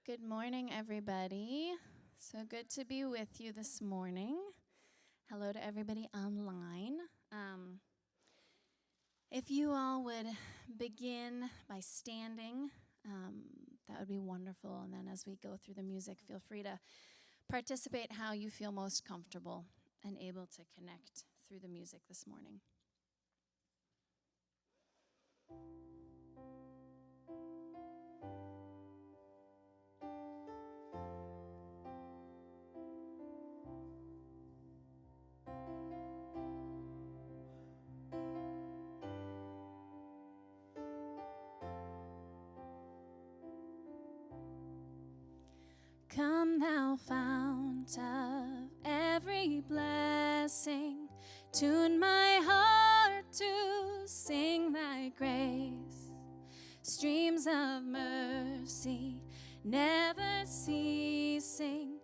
Good morning, everybody. So good to be with you this morning. Hello to everybody online. If you all would begin by standing, that would be wonderful. And then as we go through the music, feel free to participate how you feel most comfortable and able to connect through the music this morning. Come thou fount of every blessing, tune my heart to sing thy grace. Streams of mercy never ceasing,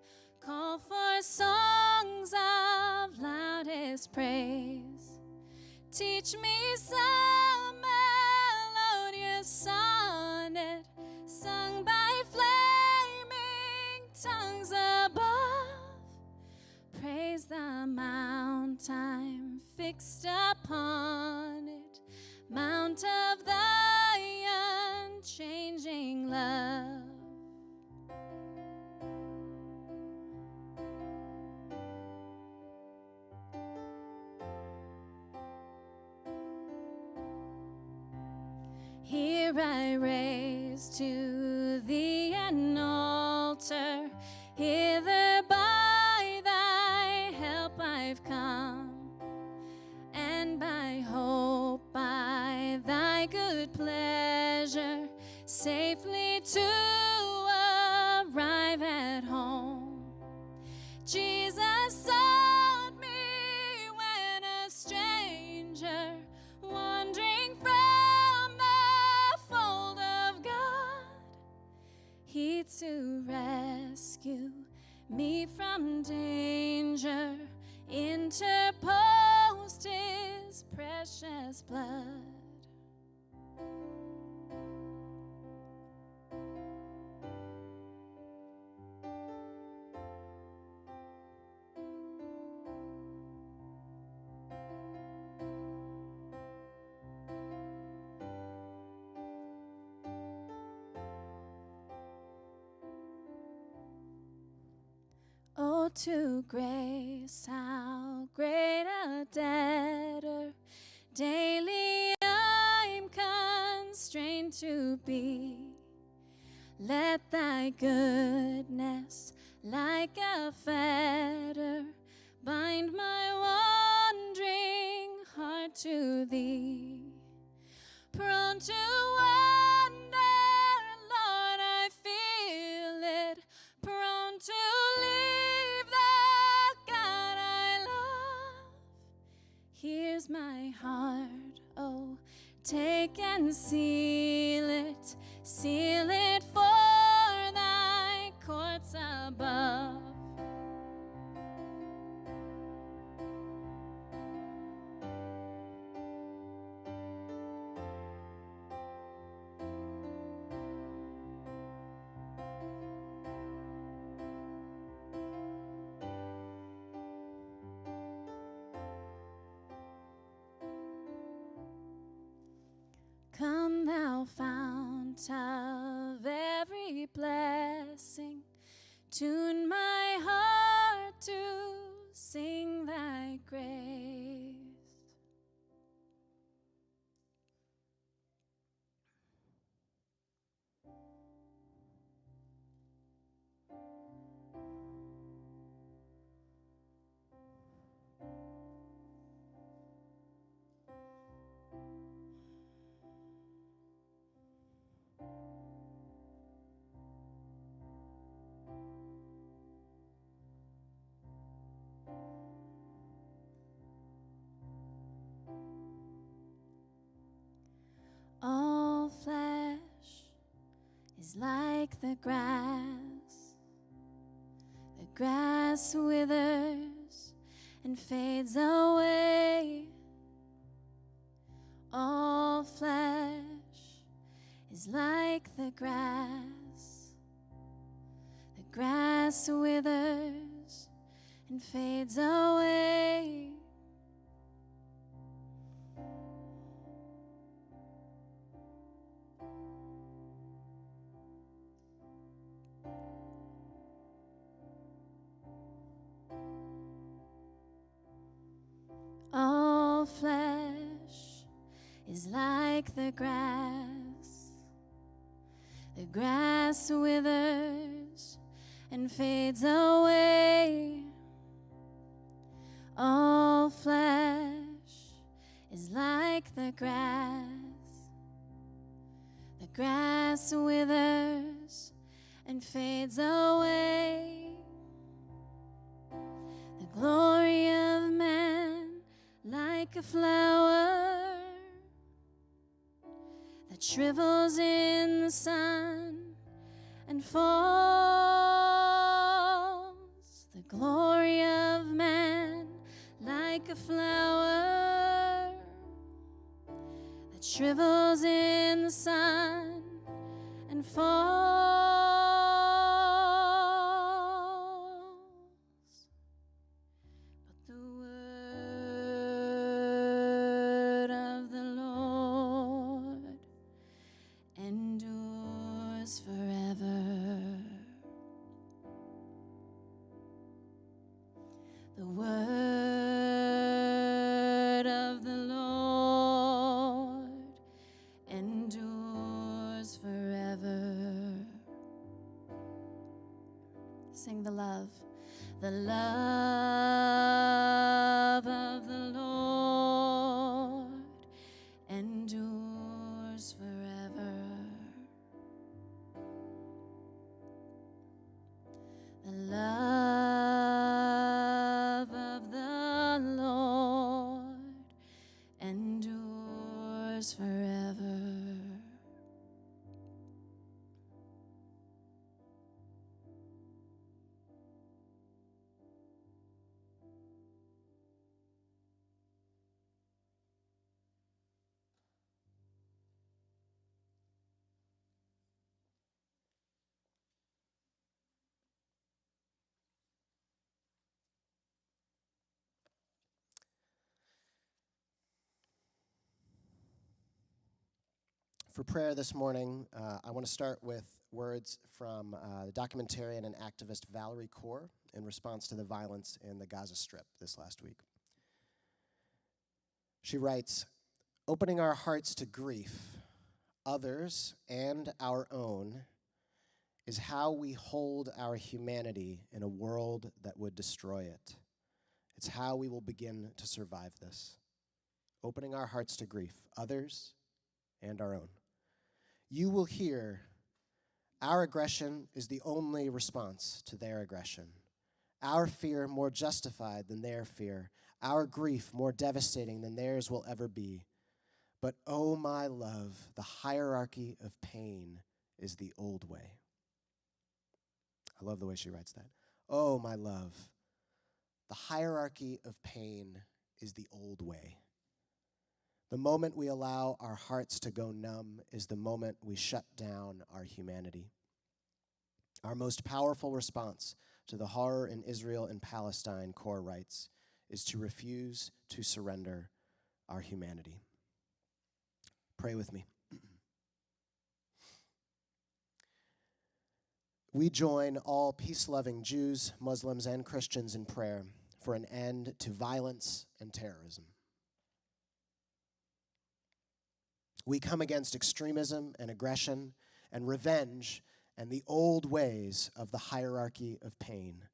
call for songs of loudest praise. Teach me some melodious sonnet sung by flaming tongues above. Praise the mount I'm fixed upon it, mount of thy unchanging love. Here I raise to thee an altar, hither by thy help I've come, and by hope, by thy good pleasure, safely to arrive at home. Jesus sought me when a stranger, wandering from the fold of God, he to rescue me from danger interposed his precious blood. Oh, to grace, how great a debtor daily I'm constrained to be. Let thy goodness, like a fetter, bind my wandering heart to thee. Prone to wander, Lord, I feel it, prone to leave the God I love. Here's my heart, oh, take and seal it for thy courts above. Come thou fount of every blessing, tune my heart to sing thy grace. All flesh is like the grass withers and fades away. All flesh is like the grass grass withers and fades away. All flesh is like the grass. The grass withers and fades away. All flesh is like the grass. The grass withers and fades away. The glory of man like a flower that shrivels in the sun and falls. The glory of man like a flower that shrivels in the sun and falls. But the word of the Lord endures forever. The word of the Lord endures forever. Sing the love. The love of the Lord endures forever. The love of the Lord endures forever. For prayer this morning, I want to start with words from the documentarian and activist Valerie Kaur in response to the violence in the Gaza Strip this last week. She writes, "Opening our hearts to grief, others, and our own is how we hold our humanity in a world that would destroy it. It's how we will begin to survive this. Opening our hearts to grief, others, and our own. You will hear our aggression is the only response to their aggression. Our fear more justified than their fear. Our grief more devastating than theirs will ever be. But oh my love, the hierarchy of pain is the old way." I love the way she writes that. Oh my love, the hierarchy of pain is the old way. The moment we allow our hearts to go numb is the moment we shut down our humanity. Our most powerful response to the horror in Israel and Palestine, Kaur writes, is to refuse to surrender our humanity. Pray with me. We join all peace-loving Jews, Muslims, and Christians in prayer for an end to violence and terrorism. We come against extremism and aggression and revenge and the old ways of the hierarchy of pain.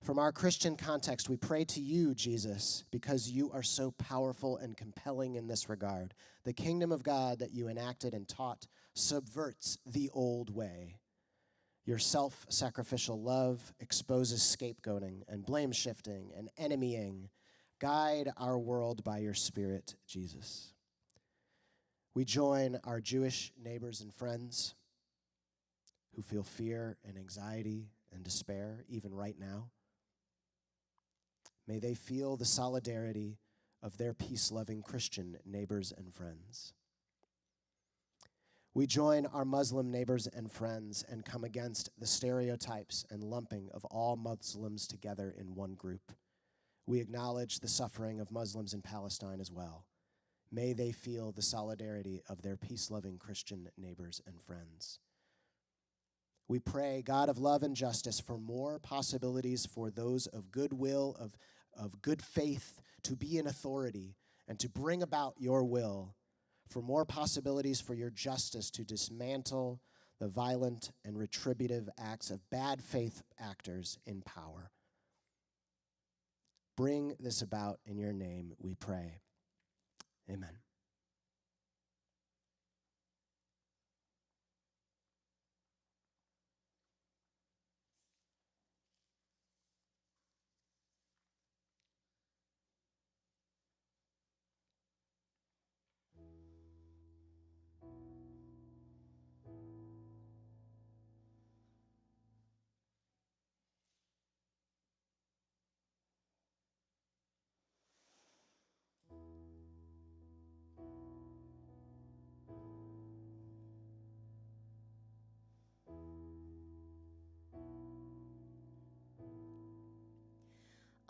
From our Christian context, we pray to you, Jesus, because you are so powerful and compelling in this regard. The kingdom of God that you enacted and taught subverts the old way. Your self-sacrificial love exposes scapegoating and blame-shifting and enemying. Guide our world by your Spirit, Jesus. We join our Jewish neighbors and friends who feel fear and anxiety and despair, even right now. May they feel the solidarity of their peace-loving Christian neighbors and friends. We join our Muslim neighbors and friends and come against the stereotypes and lumping of all Muslims together in one group. We acknowledge the suffering of Muslims in Palestine as well. May they feel the solidarity of their peace-loving Christian neighbors and friends. We pray, God of love and justice, for more possibilities for those of goodwill, of good faith, to be in authority and to bring about your will, for more possibilities for your justice to dismantle the violent and retributive acts of bad faith actors in power. Bring this about in your name, we pray. Amen.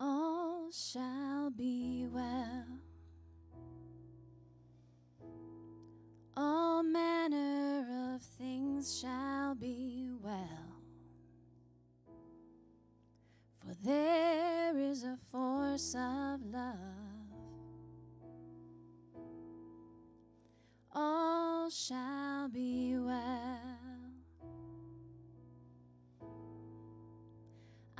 All shall be well. All manner of things shall be well. For there is a force of love. All shall be well.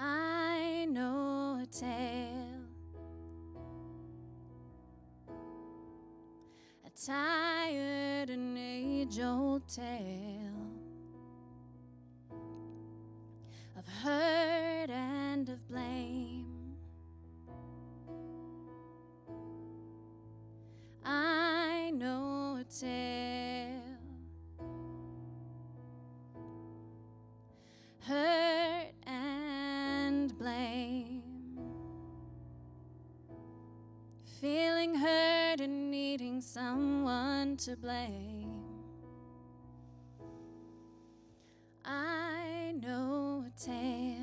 I know a tale, a tired and age-old tale of hurt and of blame. I know a tale, hurt and blame, feeling hurt and needing someone to blame. I know a tale,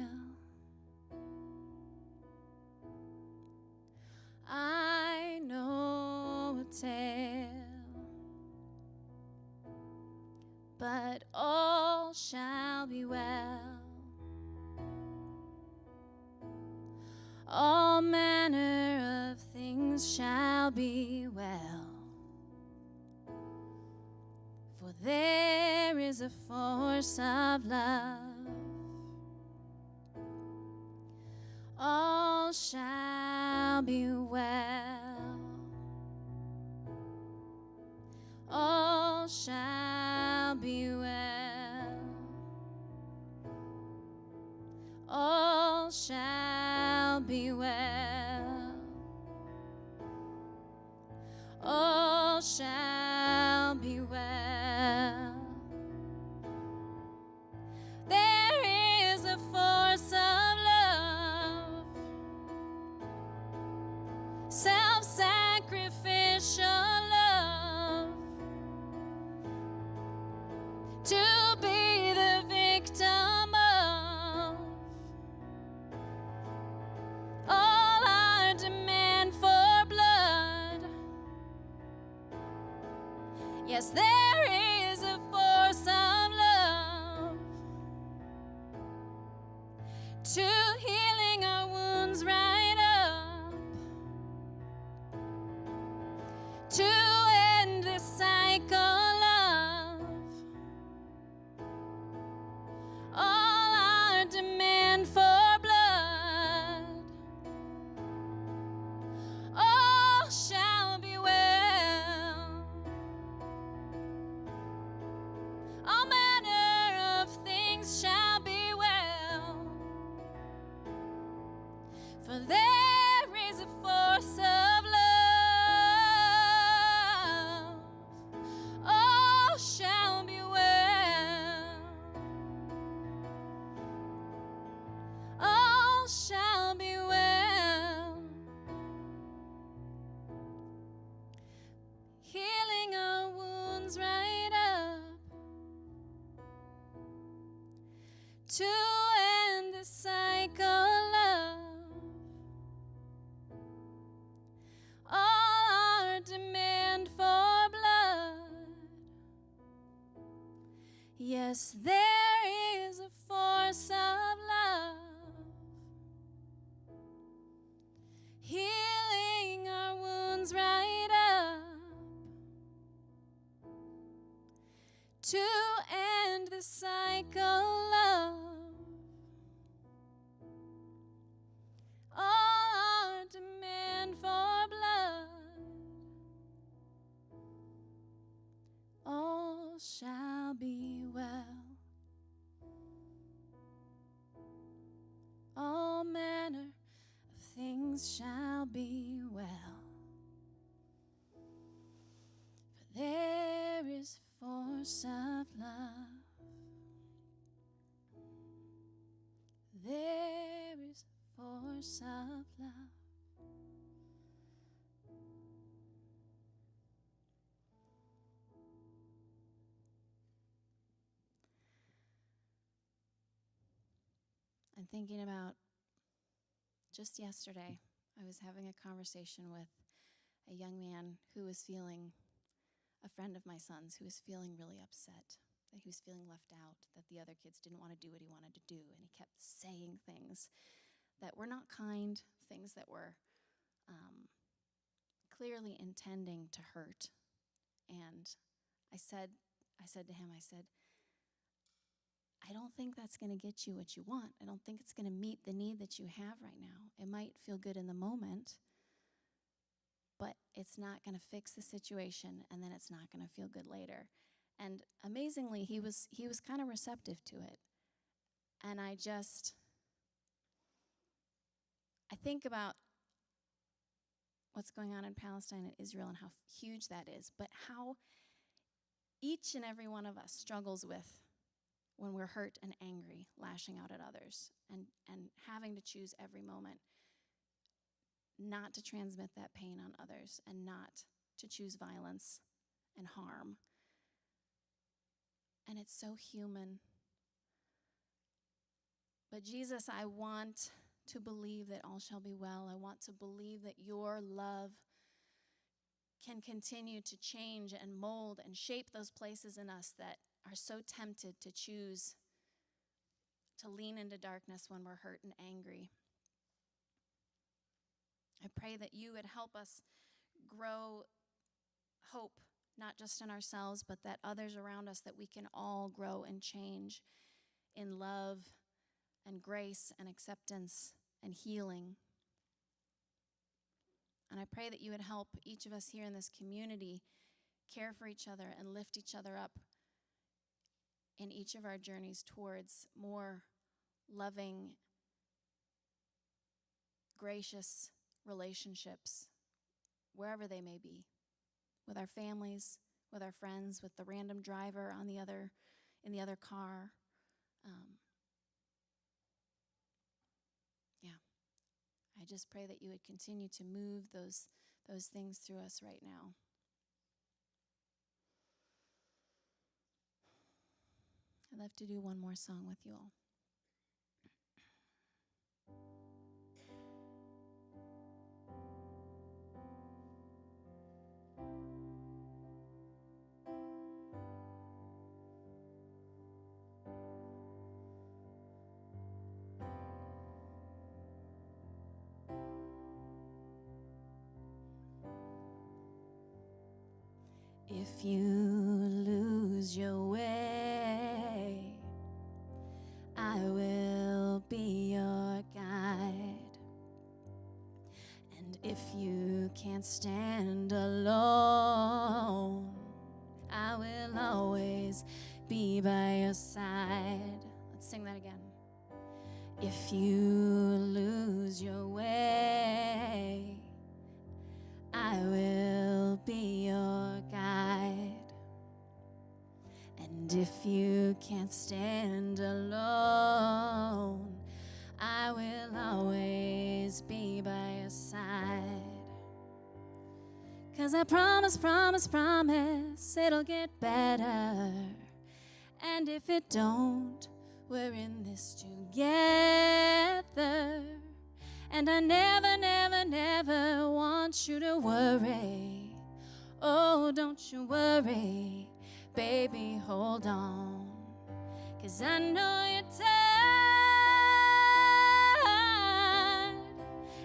I know a tale, but all shall be well. All manner of things shall be well. For there is a force of love. All shall be well. All shall be well. All shall be well. All shall be well. There is a force of love, self-sacrificial love, to be the victim of all our demand for blood. Yes, there is a force of love to healing our wounds right up, to end the cycle of all our demand for blood. All shall be well. All manner of things shall be well. For there is a force of love. to end the cycle of all our demand for blood. Yes, there is a force of love healing our wounds right up to end the cycle of all our demand for blood. All shall be well. All manner of things shall be well. For there is force of love. There is force of love. I'm thinking about just yesterday, I was having a conversation with a young man who was feeling, a friend of my son's, who was feeling really upset, that he was feeling left out, that the other kids didn't want to do what he wanted to do, and he kept saying things that were not kind, things that were clearly intending to hurt. And I said to him, I don't think that's going to get you what you want. I don't think it's going to meet the need that you have right now. It might feel good in the moment, but it's not going to fix the situation, and then it's not going to feel good later. And amazingly, he was kind of receptive to it. And I think about what's going on in Palestine and Israel and how huge that is, but how each and every one of us struggles with when we're hurt and angry, lashing out at others, and having to choose every moment not to transmit that pain on others and not to choose violence and harm. And it's so human. But Jesus, I want to believe that all shall be well. I want to believe that your love can continue to change and mold and shape those places in us that are so tempted to choose to lean into darkness when we're hurt and angry. I pray that you would help us grow hope, not just in ourselves, but that others around us, that we can all grow and change in love and grace and acceptance and healing. And I pray that you would help each of us here in this community care for each other and lift each other up in each of our journeys towards more loving, gracious relationships, wherever they may be, with our families, with our friends, with the random driver in the other car. I just pray that you would continue to move those things through us right now. I'd love to do one more song with you all. If you lose your way, I will be your guide. And if you can't stand alone, I will always be by your side. Let's sing that again. If you lose your way, I will be your guide. And if you can't stand alone, I will always be by your side. 'Cause I promise, it'll get better. And if it don't, We're in this together. And I never, never, never want you to worry. Oh, don't you worry, baby, hold on. 'Cause I know you're tired,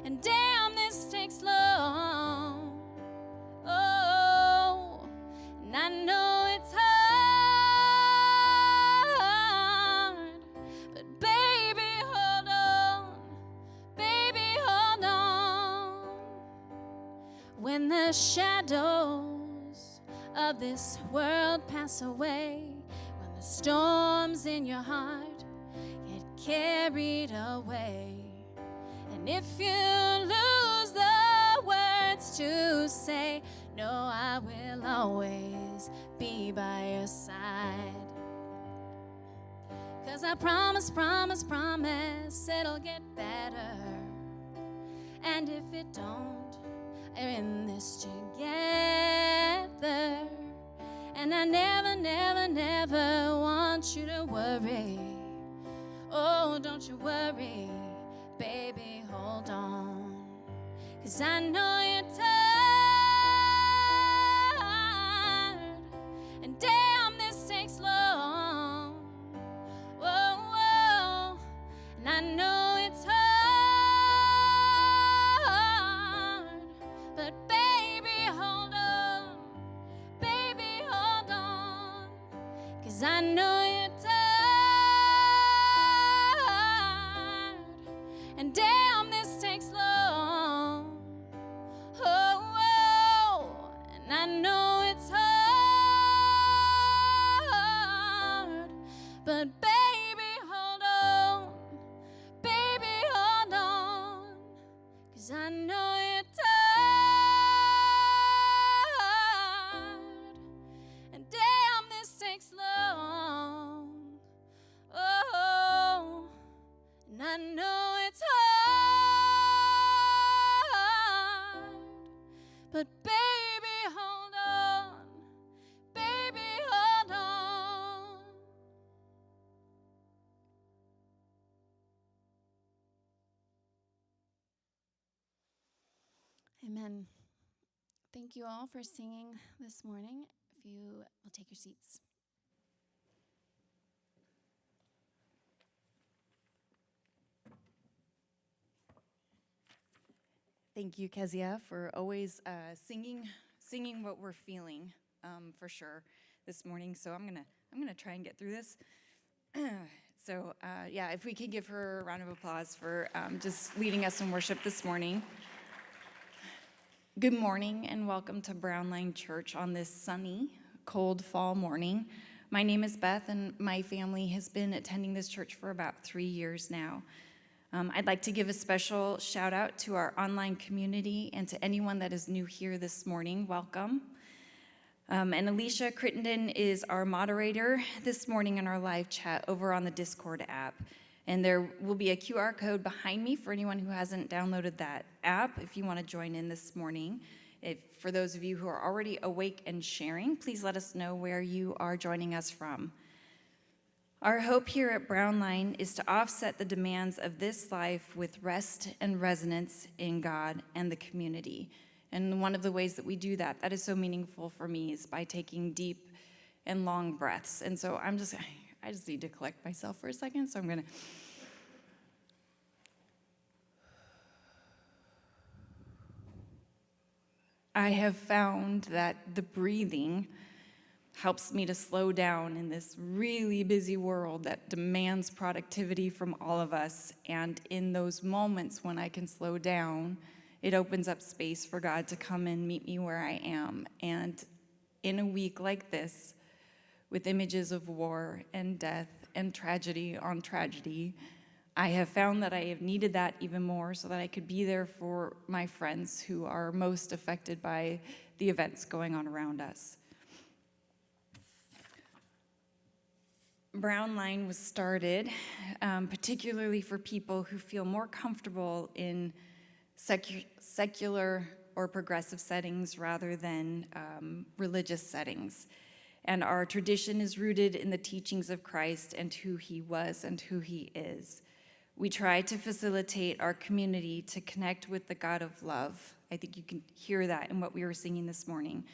and damn, this takes long. Oh, and I know it's hard, but baby, hold on, baby, hold on. When the shadows of this world pass away, when the storms in your heart get carried away, and if you lose the words to say, no, I will always be by your side. 'Cause I promise, promise, promise it'll get better. And if it don't, we're in this together. And I never, never, never want you to worry. Oh, don't you worry, baby, hold on. 'Cause I know you're tired, and damn, this takes long. Whoa, whoa, and I know it's hard, but baby, hold on, baby, hold on. 'Cause I know you're tired, and damn, this takes long. Oh, oh, and I know it's hard, but baby, hold on, baby, hold on. 'Cause I know you're tired, and damn, this takes long. Oh, and I know it's hard, but baby, hold on, baby, hold on. Amen. Thank you all for singing this morning. If you will take your seats. Thank you, Kezia, for always singing what we're feeling, for sure, this morning. So I'm gonna try and get through this. So yeah, if we could give her a round of applause for just leading us in worship this morning. Good morning and welcome to Brown Line Church on this sunny, cold fall morning. My name is Beth, and my family has been attending this church for about 3 years now. I'd like to give a special shout out to our online community and to anyone that is new here this morning. Welcome. And Alicia Crittenden is our moderator this morning in our live chat over on the Discord app. And there will be a QR code behind me for anyone who hasn't downloaded that app if you want to join in this morning. For those of you who are already awake and sharing, please let us know where you are joining us from. Our hope here at Brown Line is to offset the demands of this life with rest and resonance in God and the community. And one of the ways that we do that is so meaningful for me, is by taking deep and long breaths. And so I just need to collect myself for a second, so I'm gonna. I have found that the breathing helps me to slow down in this really busy world that demands productivity from all of us. And in those moments when I can slow down, it opens up space for God to come and meet me where I am. And in a week like this, with images of war and death and tragedy on tragedy, I have found that I have needed that even more so that I could be there for my friends who are most affected by the events going on around us. Brown Line was started particularly for people who feel more comfortable in secular or progressive settings rather than religious settings. and our tradition is rooted in the teachings of Christ and who he was and who he is. We try to facilitate our community to connect with the God of love. I think you can hear that in what we were singing this morning.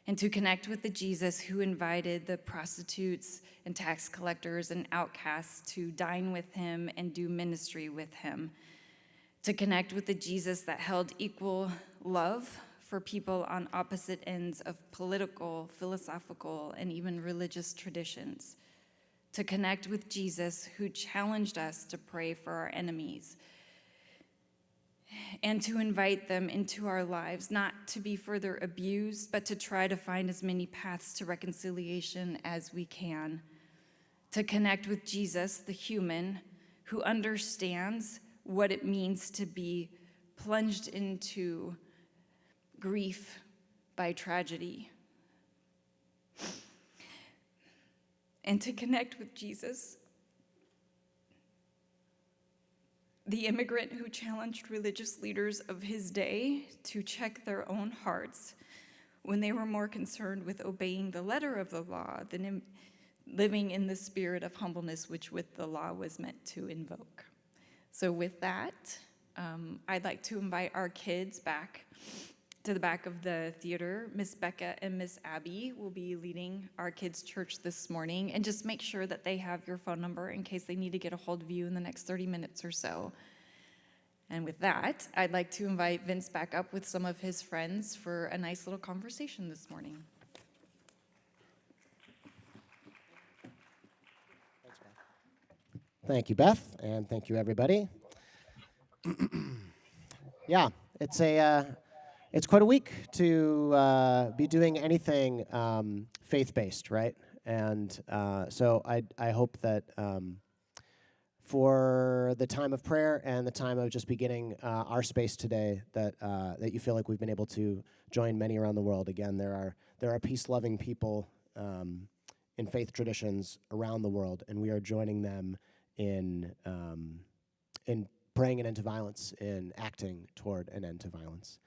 And to connect with the Jesus who invited the prostitutes and tax collectors and outcasts to dine with him and do ministry with him. To connect with the Jesus that held equal love for people on opposite ends of political, philosophical, and even religious traditions. To connect with Jesus who challenged us to pray for our enemies, and to invite them into our lives, not to be further abused, but to try to find as many paths to reconciliation as we can. To connect with Jesus, the human, who understands what it means to be plunged into grief by tragedy. And to connect with Jesus, the immigrant who challenged religious leaders of his day to check their own hearts when they were more concerned with obeying the letter of the law than living in the spirit of humbleness which with the law was meant to invoke. So with that, I'd like to invite our kids back to the back of the theater. Miss Becca and Miss Abby will be leading our kids' church this morning, and just make sure that they have your phone number in case they need to get a hold of you in the next 30 minutes or so. And with that, I'd like to invite Vince back up with some of his friends for a nice little conversation this morning. Thank you, Beth, and thank you, everybody. Yeah, it's quite a week to be doing anything faith-based, right? And so I hope that for the time of prayer and the time of just beginning our space today, that you feel like we've been able to join many around the world. Again, there are peace-loving people in faith traditions around the world, and we are joining them in praying an end to violence, in acting toward an end to violence.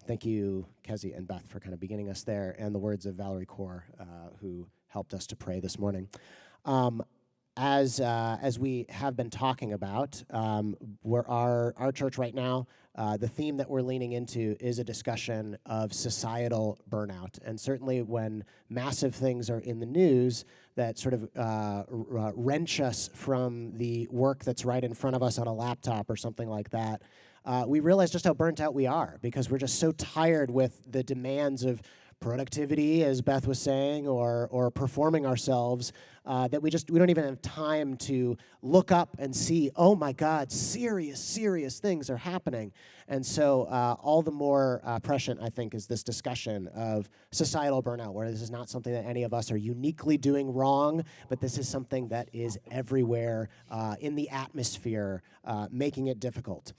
Thank you, Kezi and Beth, for kind of beginning us there, and the words of Valerie Kaur, who helped us to pray this morning. As we have been talking about, our church right now, the theme that we're leaning into is a discussion of societal burnout. And certainly when massive things are in the news that sort of wrench us from the work that's right in front of us on a laptop or something like that, we realize just how burnt out we are, because we're just so tired with the demands of productivity, as Beth was saying, or performing ourselves, that we don't even have time to look up and see, oh my God, serious things are happening. And so all the more prescient, I think, is this discussion of societal burnout, where this is not something that any of us are uniquely doing wrong, but this is something that is everywhere in the atmosphere, making it difficult.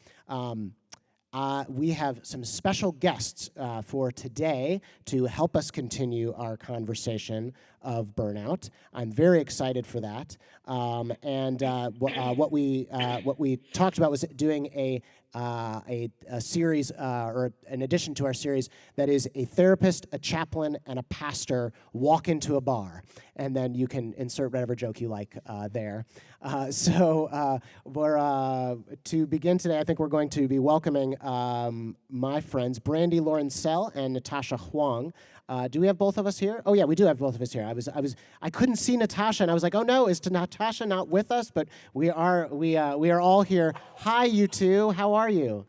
We have some special guests for today to help us continue our conversation of burnout. I'm very excited for that. What we talked about was doing a series, or an addition to our series, that is a therapist, a chaplain, and a pastor walk into a bar. And then you can insert whatever joke you like there. To begin today, I think we're going to be welcoming my friends, Brandy Lauren Sell and Natasha Huang. Do we have both of us here? Oh yeah, we do have both of us here. I couldn't see Natasha, and I was like, oh no, is Natasha not with us? But we are all here. Hi, you two. How are you?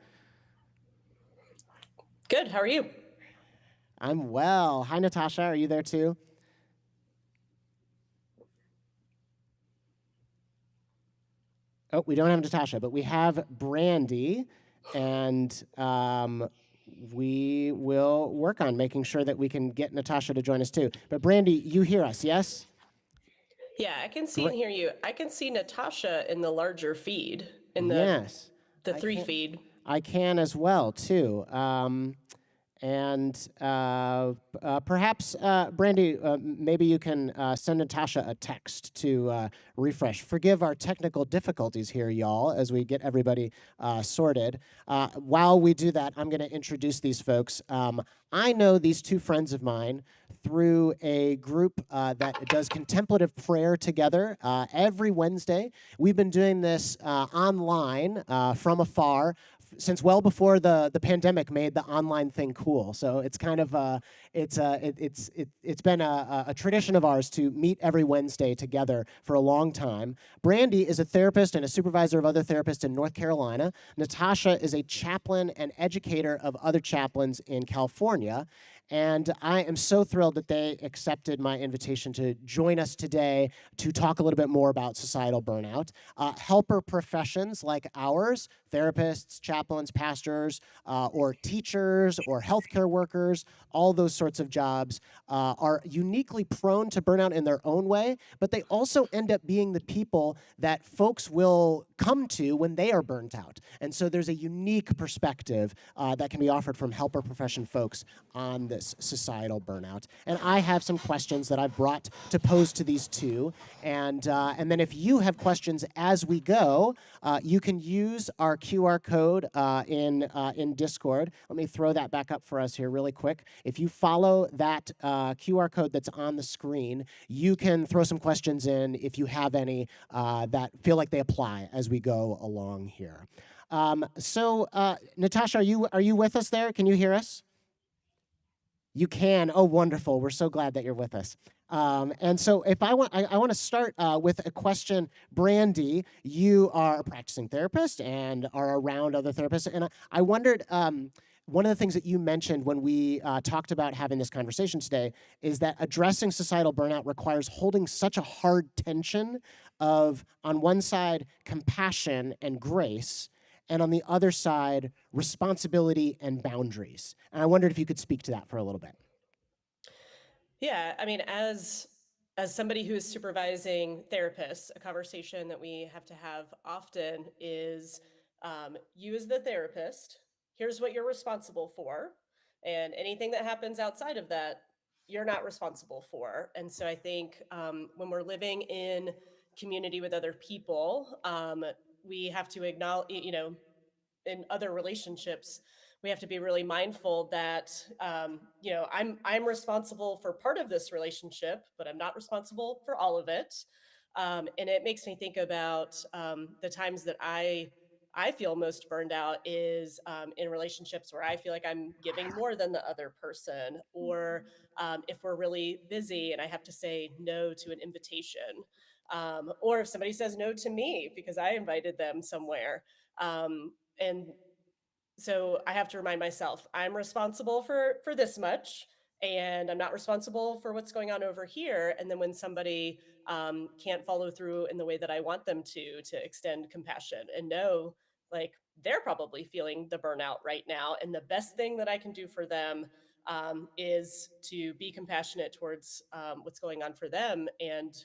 Good. How are you? I'm well. Hi, Natasha. Are you there too? Oh, we don't have Natasha, but we have Brandy, and we will work on making sure that we can get Natasha to join us too. But Brandy, you hear us, yes? Yeah, I can see and hear you. I can see Natasha in the larger feed, in the Yes, the three feed. I can as well too. And perhaps, Brandy, maybe you can send Natasha a text to refresh. Forgive our technical difficulties here, y'all, as we get everybody sorted. While we do that, I'm going to introduce these folks. I know these two friends of mine through a group that does contemplative prayer together every Wednesday. We've been doing this online from afar since well before the pandemic made the online thing cool. So it's kind of it's been a tradition of ours to meet every Wednesday together for a long time. Brandy is a therapist and a supervisor of other therapists in North Carolina. Natasha is a chaplain and educator of other chaplains in California. And I am so thrilled that they accepted my invitation to join us today to talk a little bit more about societal burnout. Helper professions like ours, therapists, chaplains, pastors, or teachers, or healthcare workers, all those sorts of jobs are uniquely prone to burnout in their own way, but they also end up being the people that folks will come to when they are burnt out. And so there's a unique perspective that can be offered from helper profession folks on this societal burnout. And I have some questions that I've brought to pose to these two. And then if you have questions as we go, you can use our QR code in Discord. Let me throw that back up for us here really quick. If you follow that QR code that's on the screen, you can throw some questions in if you have any that feel like they apply as we go along here. Natasha, are you with us there? Can you hear us? You can. Oh, wonderful. We're so glad that you're with us. And so if I want to start with a question. Brandy, you are a practicing therapist and are around other therapists. And I wondered, one of the things that you mentioned when we talked about having this conversation today is that addressing societal burnout requires holding such a hard tension of, on one side, compassion and grace, and on the other side, responsibility and boundaries. And I wondered if you could speak to that for a little bit. Yeah, I mean, as somebody who is supervising therapists, a conversation that we have to have often is, you as the therapist, here's what you're responsible for, and anything that happens outside of that, you're not responsible for. And so I think when we're living in community with other people, we have to acknowledge, in other relationships, we have to be really mindful that I'm responsible for part of this relationship, but I'm not responsible for all of it. And it makes me think about the times that I feel most burned out is in relationships where I feel like I'm giving more than the other person, or if we're really busy and I have to say no to an invitation, or if somebody says no to me because I invited them somewhere. And so I have to remind myself I'm responsible for this much, and I'm not responsible for what's going on over here. And then when somebody can't follow through in the way that I want them to extend compassion and know, like, they're probably feeling the burnout right now, and the best thing that I can do for them is to be compassionate towards what's going on for them, and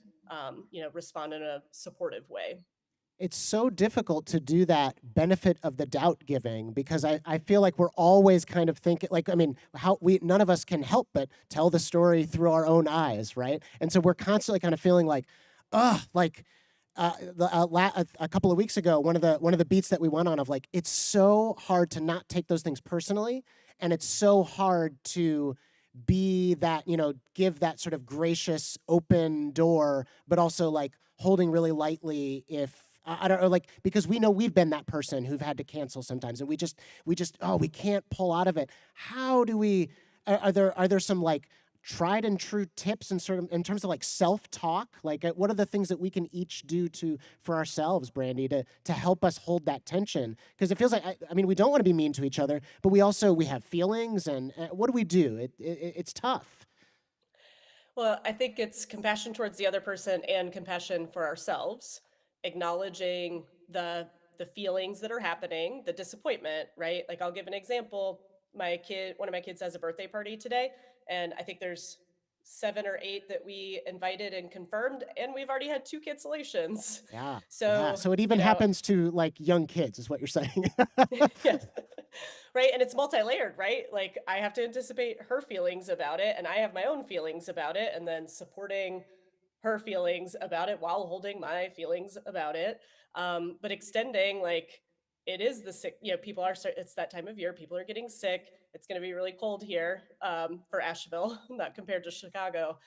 respond in a supportive way. It's so difficult to do that benefit of the doubt giving, because I feel like we're always kind of thinking, like, I mean, none of us can help but tell the story through our own eyes, right? And so we're constantly kind of feeling like, ugh, like a couple of weeks ago, one of the beats that we went on of, like, it's so hard to not take those things personally, and it's so hard to be that, give that sort of gracious open door, but also like holding really lightly if I don't know, like, because we know we've been that person who've had to cancel sometimes, and we just we can't pull out of it. How do we? Are there some like tried and true tips and sort of in terms of like self-talk? Like, what are the things that we can each do for ourselves, Brandy, to help us hold that tension? Because it feels like I mean, we don't want to be mean to each other, but we have feelings, and what do we do? It's tough. Well, I think it's compassion towards the other person and compassion for ourselves, acknowledging the feelings that are happening, the disappointment, right? Like, I'll give an example. One of my kids has a birthday party today, and I think there's 7 or 8 that we invited and confirmed, and we've already had 2 cancellations. Yeah. So, So it even happens to like young kids, is what you're saying. yeah. Right. And it's multi-layered, right? Like I have to anticipate her feelings about it, and I have my own feelings about it, and then supporting her feelings about it while holding my feelings about it. But extending, like, it is the sick, people are, it's that time of year, people are getting sick. It's going to be really cold here for Asheville, not compared to Chicago.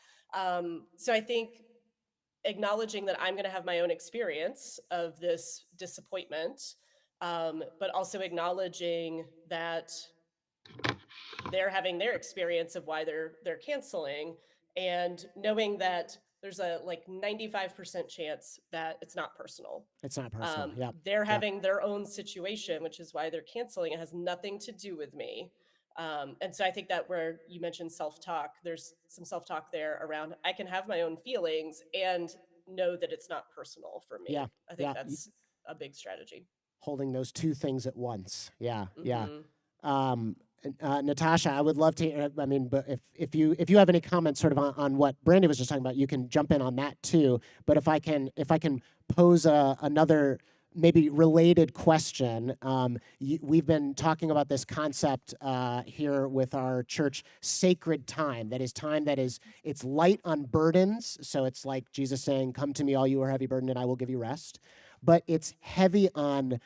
So I think acknowledging that I'm going to have my own experience of this disappointment, but also acknowledging that they're having their experience of why they're canceling, and knowing that there's a like 95% chance that it's not personal. It's not personal. Yeah. They're having their own situation, which is why they're canceling. It has nothing to do with me. And so I think that where you mentioned self-talk, there's some self-talk there around I can have my own feelings and know that it's not personal for me. Yeah. I think Yeah. that's a big strategy. Holding those two things at once. Yeah. Yeah. Mhm. Natasha, I would love to. I mean, but if you have any comments, sort of on what Brandy was just talking about, you can jump in on that too. But if I can pose another maybe related question, we've been talking about this concept here with our church, sacred time. That is time that is it's light on burdens. So it's like Jesus saying, "Come to me, all you who are heavy burdened, and I will give you rest." But it's heavy on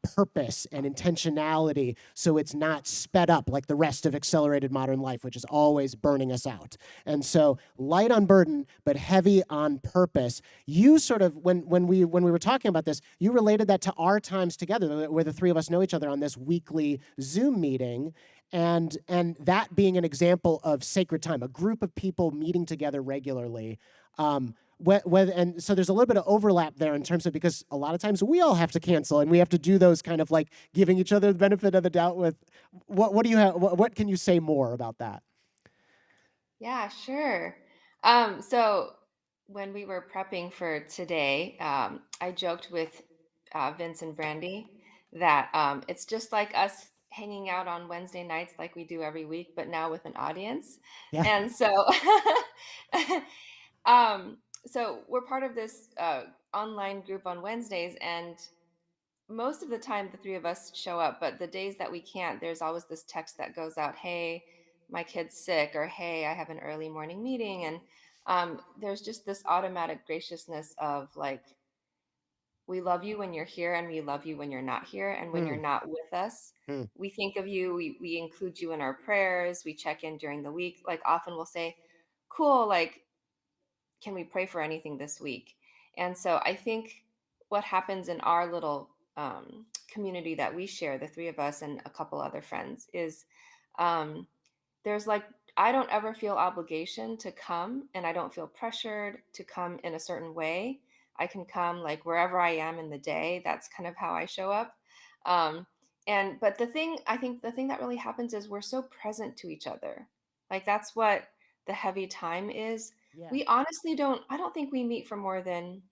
purpose and intentionality, so it's not sped up like the rest of accelerated modern life, which is always burning us out. And so light on burden, but heavy on purpose. You sort of, when we were talking about this, you related that to our times together, where the three of us know each other on this weekly Zoom meeting. And that being an example of sacred time, a group of people meeting together regularly. And so there's a little bit of overlap there in terms of, because a lot of times we all have to cancel and we have to do those kind of like giving each other the benefit of the doubt with what do you have, what can you say more about that? Yeah, sure. So when we were prepping for today, I joked with Vince and Brandy that it's just like us hanging out on Wednesday nights like we do every week, but now with an audience. Yeah. And so, um, so we're part of this online group on Wednesdays, and most of the time the three of us show up, but the days that we can't, there's always this text that goes out, "Hey, my kid's sick," or "Hey, I have an early morning meeting." And there's just this automatic graciousness of like, we love you when you're here, and we love you when you're not here, and when you're not with us, we think of you, we include you in our prayers, we check in during the week. Like often we'll say, "Cool, like, can we pray for anything this week?" And so I think what happens in our little community that we share, the three of us and a couple other friends, is um, there's like, I don't ever feel obligation to come, and I don't feel pressured to come in a certain way. I can come like wherever I am in the day. That's kind of how I show up. Um, but I think the thing that really happens is we're so present to each other. Like that's what the heavy time is. Yeah. We honestly I don't think we meet for more than,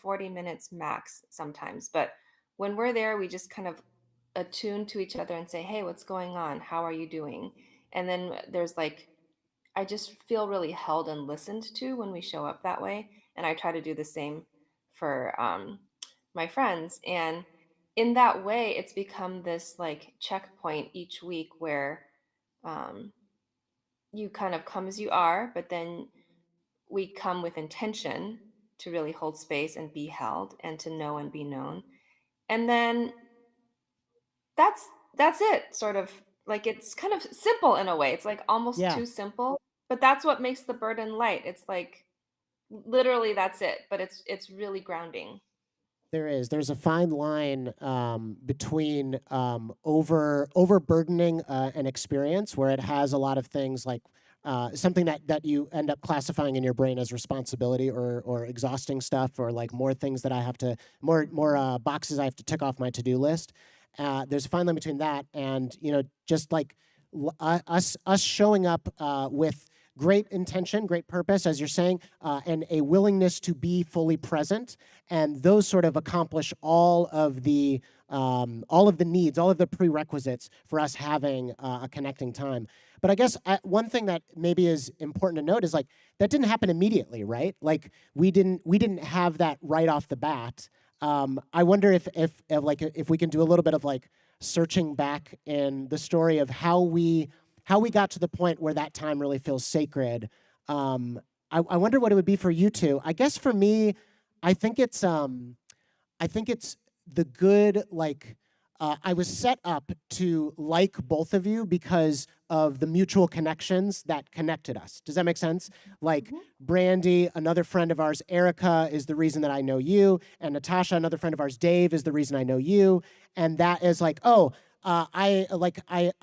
40 minutes max sometimes. But when we're there, we just kind of attune to each other and say, "Hey, what's going on? How are you doing?" And then there's like, I just feel really held and listened to when we show up that way. And I try to do the same for my friends. And in that way, it's become this like checkpoint each week where um, you kind of come as you are, but then we come with intention to really hold space and be held and to know and be known. And then that's it, sort of. Like it's kind of simple in a way. It's like almost Yeah. too simple, but that's what makes the burden light. It's like literally that's it, but it's really grounding. There's a fine line between overburdening an experience where it has a lot of things like something that you end up classifying in your brain as responsibility or exhausting stuff, or like more things that I have to more boxes I have to tick off my to-do list. There's a fine line between that and just like us showing up with great intention, great purpose, as you're saying, and a willingness to be fully present, and those sort of accomplish all of the needs, all of the prerequisites for us having a connecting time. But I guess one thing that maybe is important to note is like that didn't happen immediately, right? Like we didn't have that right off the bat. I wonder if we can do a little bit of like searching back in the story of how we got to the point where that time really feels sacred. I wonder what it would be for you two. I guess for me, I think it's the good, like, I was set up to like both of you because of the mutual connections that connected us. Does that make sense? Like Brandy, another friend of ours, Erica, is the reason that I know you, and Natasha, another friend of ours, Dave, is the reason I know you. And that is like, I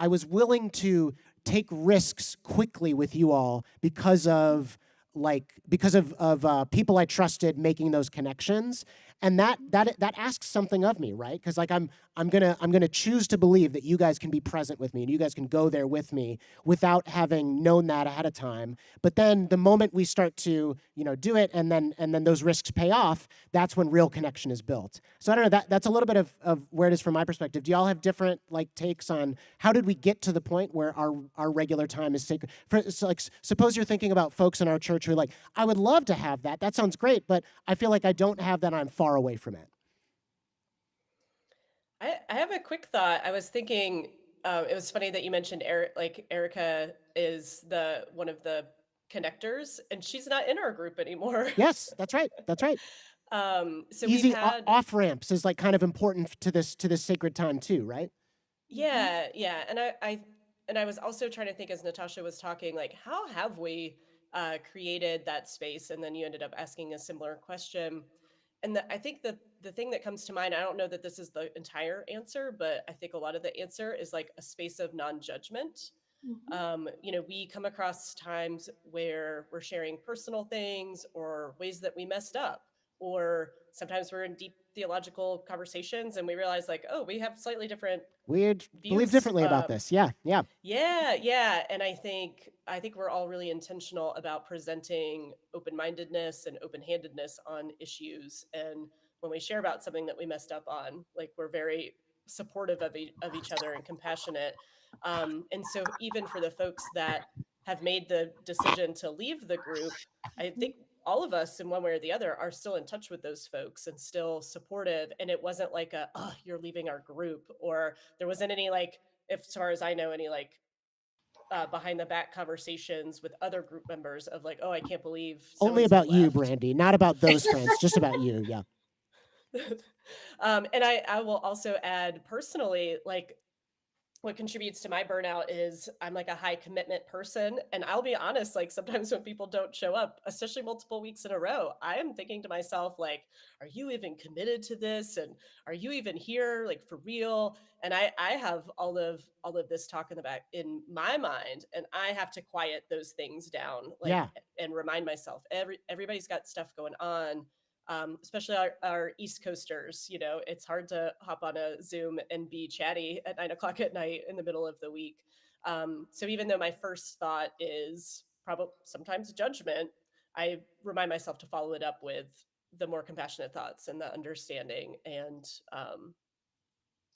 was willing to take risks quickly with you all because of people I trusted making those connections, and that asks something of me, right? Because like I'm gonna choose to believe that you guys can be present with me and you guys can go there with me without having known that ahead of time. But then the moment we start to do it, and then those risks pay off, that's when real connection is built. So I don't know. That's a little bit of where it is from my perspective. Do y'all have different like takes on how did we get to the point where our regular time is sacred? So like suppose you're thinking about folks in our church who are like, I would love to have that. That sounds great, but I feel like I don't have that. I'm far away from it. I have a quick thought. I was thinking, it was funny that you mentioned Erica is one of the connectors, and she's not in our group anymore. Yes, that's right. That's right. So Easy we've had off ramps is like kind of important to this sacred time too, right? yeah, and I was also trying to think as Natasha was talking, like how have we created that space? And then you ended up asking a similar question. And I think the thing that comes to mind, I don't know that this is the entire answer, but I think a lot of the answer is like a space of non-judgment. We come across times where we're sharing personal things or ways that we messed up, or sometimes we're in deep theological conversations and we realize like, oh, we have slightly different Weird. Believe views. differently about this. Yeah. Yeah, and I think we're all really intentional about presenting open-mindedness and open-handedness on issues, and when we share about something that we messed up on, like we're very supportive of each other and compassionate. And so even for the folks that have made the decision to leave the group, I think all of us in one way or the other are still in touch with those folks and still supportive. And it wasn't like oh, you're leaving our group, or there wasn't any like, if as far as I know, any like behind the back conversations with other group members of like, oh, I can't believe so Only and so about you, left. Brandy, not about those friends, just about you. Yeah. And I will also add personally, like what contributes to my burnout is I'm like a high commitment person. And I'll be honest, like sometimes when people don't show up, especially multiple weeks in a row, I am thinking to myself, like, are you even committed to this? And are you even here, like for real? And I have all of this talk in the back in my mind, and I have to quiet those things down, like, Yeah. and remind myself everybody's got stuff going on. Especially our East Coasters, it's hard to hop on a Zoom and be chatty at 9 o'clock at night in the middle of the week. So even though my first thought is probably sometimes judgment, I remind myself to follow it up with the more compassionate thoughts and the understanding. And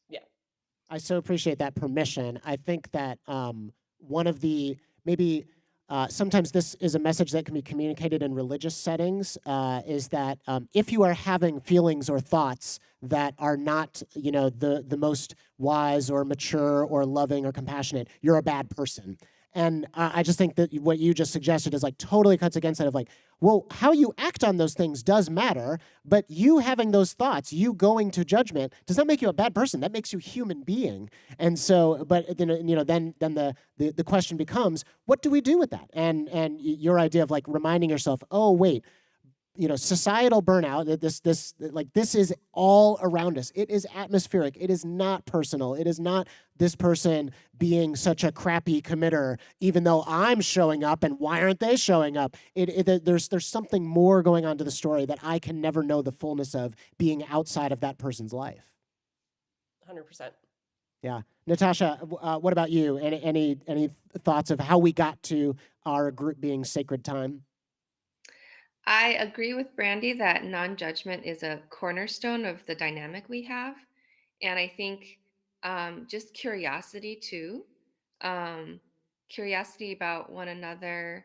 yeah. I so appreciate that permission. I think that one of the maybe sometimes this is a message that can be communicated in religious settings is that if you are having feelings or thoughts that are not the most wise or mature or loving or compassionate, you're a bad person. And I just think that what you just suggested is like totally cuts against that of like, well, how you act on those things does matter, but you having those thoughts, you going to judgment, does not make you a bad person. That makes you a human being. And so, but then the question becomes, what do we do with that? And your idea of like reminding yourself, oh wait, societal burnout, this is all around us. It is atmospheric. It is not personal. It is not this person being such a crappy committer, even though I'm showing up, and why aren't they showing up? There's something more going on to the story that I can never know the fullness of being outside of that person's life. 100%. Yeah. Natasha, what about you? Any thoughts of how we got to our group being sacred time? I agree with Brandy that non-judgment is a cornerstone of the dynamic we have. And I think just curiosity too um, curiosity about one another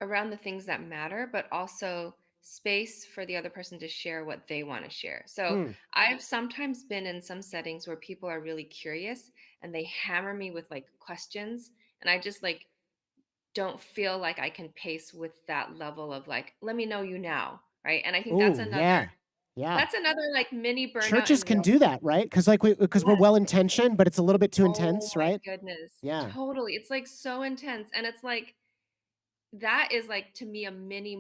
around the things that matter, but also space for the other person to share what they want to share. So Hmm. I've sometimes been in some settings where people are really curious and they hammer me with like questions, and I just like don't feel like I can pace with that level of like, let me know you now, right? And I think Oh, yeah. Yeah. that's another like mini burnout Churches in can real. do that, right? Because we're Yes. well intentioned, but it's a little bit too Oh intense, my right? goodness. Yeah. Totally. It's like so intense. And it's like that is like to me a mini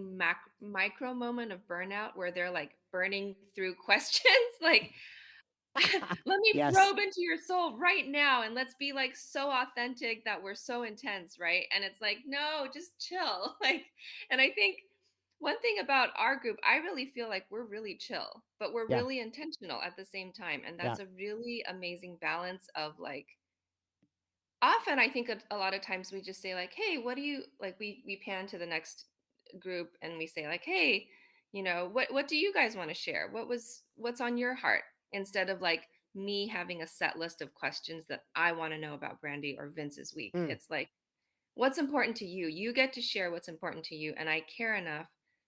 micro moment of burnout where they're like burning through questions. Like, let me Yes. probe into your soul right now and let's be like so authentic that we're so intense, right? And it's like, no, just chill. Like, and I think one thing about our group, I really feel like we're really chill, but we're Yeah. really intentional at the same time. And Yeah. that's a really amazing balance of like, often I think a lot of times we just say like, hey, what do you like, we pan to the next group and we say like, hey, what do you guys want to share, what's on your heart, instead of like me having a set list of questions that I want to know about Brandy or Vince's week. Hmm. It's like, what's important to you, you get to share what's important to you, and I care enough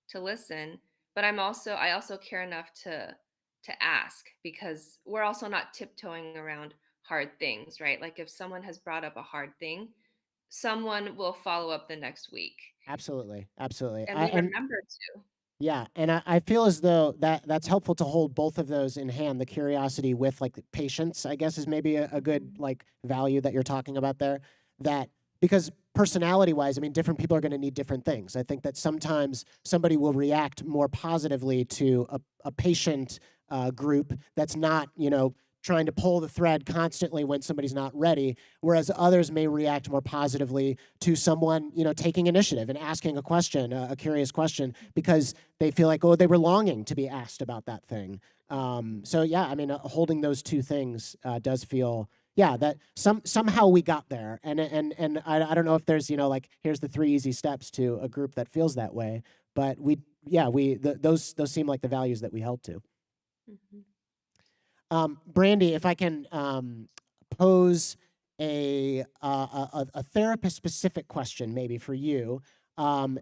to listen, but I also care enough to ask, because we're also not tiptoeing around hard things, right? Like if someone has brought up a hard thing, someone will follow up the next week, Absolutely. Absolutely. and I we and remember to. Yeah, and I feel as though that's helpful to hold both of those in hand. The curiosity with like patience, I guess, is maybe a good Mhm. like value that you're talking about there. That because personality wise, I mean, different people are going to need different things. I think that sometimes somebody will react more positively to a patient group that's not, trying to pull the thread constantly when somebody's not ready, whereas others may react more positively to someone, taking initiative and asking a question, a curious question, because they feel like, oh, they were longing to be asked about that thing. So yeah, I mean, holding those two things does feel, yeah, that somehow we got there, and I don't know if there's, like here's the 3 easy steps to a group that feels that way, but those seem like the values that we held to. Mhm. Brandy, if I can pose a therapist specific question, maybe for you. I'm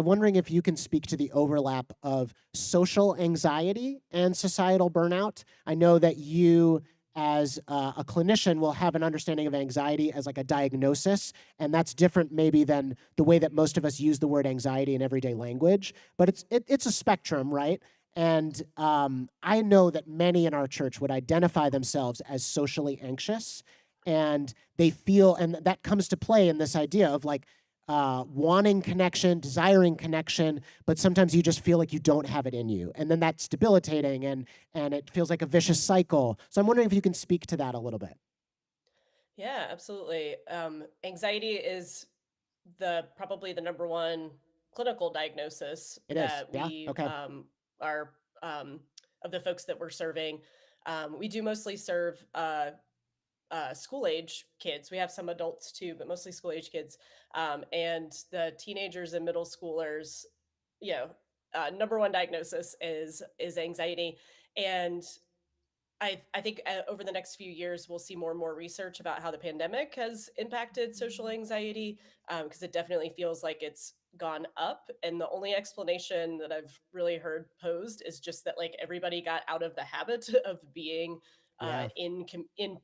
wondering if you can speak to the overlap of social anxiety and societal burnout. I know that you, as a clinician, will have an understanding of anxiety as like a diagnosis, and that's different maybe than the way that most of us use the word anxiety in everyday language. But it's a spectrum, right? And I know that many in our church would identify themselves as socially anxious, and they feel, and that comes to play in this idea of like wanting connection, desiring connection, but sometimes you just feel like you don't have it in you, and then that's debilitating, and it feels like a vicious cycle. So I'm wondering if you can speak to that a little bit. Yeah, absolutely. Anxiety is probably the number one clinical diagnosis It is, that yeah, we okay, are of the folks that we're serving. We do mostly serve school age kids. We have some adults too, but mostly school age kids. And the teenagers and middle schoolers, you know, number one diagnosis is anxiety. And I think over the next few years, we'll see more and more research about how the pandemic has impacted social anxiety, because it definitely feels like it's gone up. And the only explanation that I've really heard posed is just that like everybody got out of the habit of being yeah, in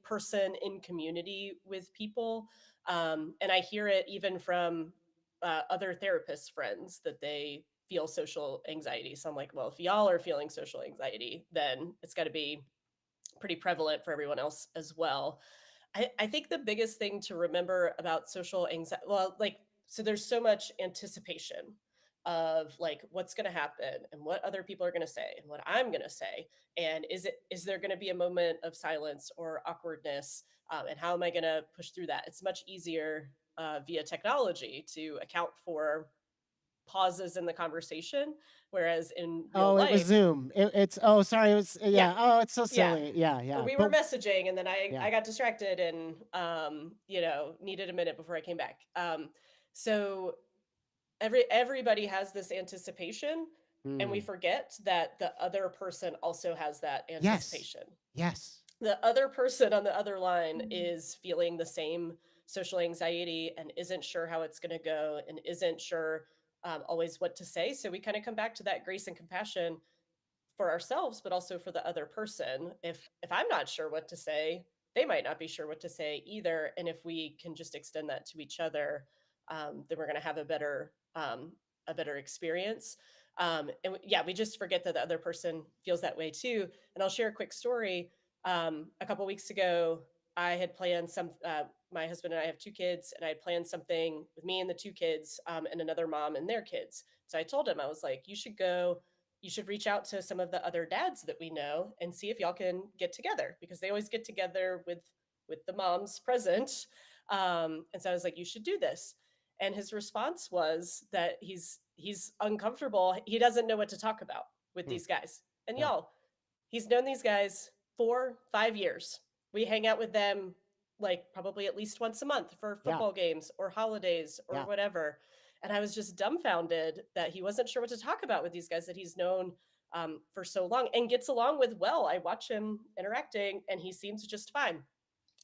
person in community with people, and I hear it even from other therapist friends that they feel social anxiety. So I'm like, well, if y'all are feeling social anxiety, then it's got to be pretty prevalent for everyone else as well. I think the biggest thing to remember about social anxiety, well, like, so there's so much anticipation of like what's going to happen and what other people are going to say and what I'm going to say, and is there going to be a moment of silence or awkwardness, and how am I going to push through that? It's much easier via technology to account for pauses in the conversation, whereas in real oh, it was life, Zoom, oh, sorry, it was, yeah, yeah, oh, it's so yeah, silly, yeah, we were but messaging and then I yeah, got distracted and needed a minute before I came back. So everybody has this anticipation, and we mm. forget that the other person also has that Yes, anticipation. yes, The other person on the other line is feeling the same social anxiety and isn't sure how it's going to go and isn't sure always what to say. So we kind of come back to that grace and compassion for ourselves, but also for the other person. If I'm not sure what to say, they might not be sure what to say either. And if we can just extend that to each other, then we're going to have a better experience. Yeah, we just forget that the other person feels that way too. And I'll share a quick story. A couple weeks ago, I had planned my husband and I have two kids, and I had planned something with me and the two kids, and another mom and their kids. So I told him, I was like, you should reach out to some of the other dads that we know and see if y'all can get together, because they always get together with the moms present. And so I was like, you should do this. And his response was that he's uncomfortable. He doesn't know what to talk about with these guys. And Yeah. y'all, he's known these guys 4-5 years. We hang out with them like probably at least once a month for football games or holidays or whatever. And I was just dumbfounded that he wasn't sure what to talk about with these guys that he's known for so long and gets along with well. I watch him interacting and he seems just fine.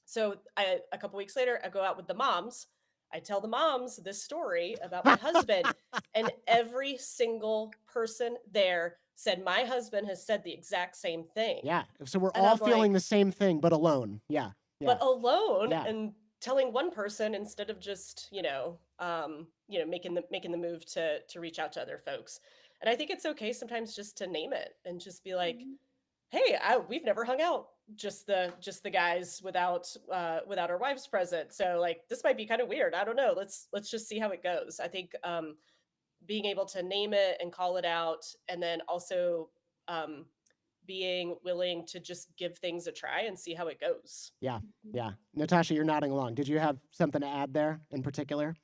So a couple weeks later, I go out with the moms. I tell the moms this story about my husband, and every single person there said, my husband has said the exact same thing. Yeah. So we're And all I'm feeling like, the same thing, but alone. Yeah. but alone Yeah. and telling one person instead of just making the move to reach out to other folks. And I think it's okay sometimes just to name it and just be like, hey, we've never hung out just the guys without our wives present, so like this might be kind of weird. I don't know, let's just see how it goes. I think being able to name it and call it out, and then also being willing to just give things a try and see how it goes. Yeah. Yeah. Natasha, you're nodding along. Did you have something to add there in particular?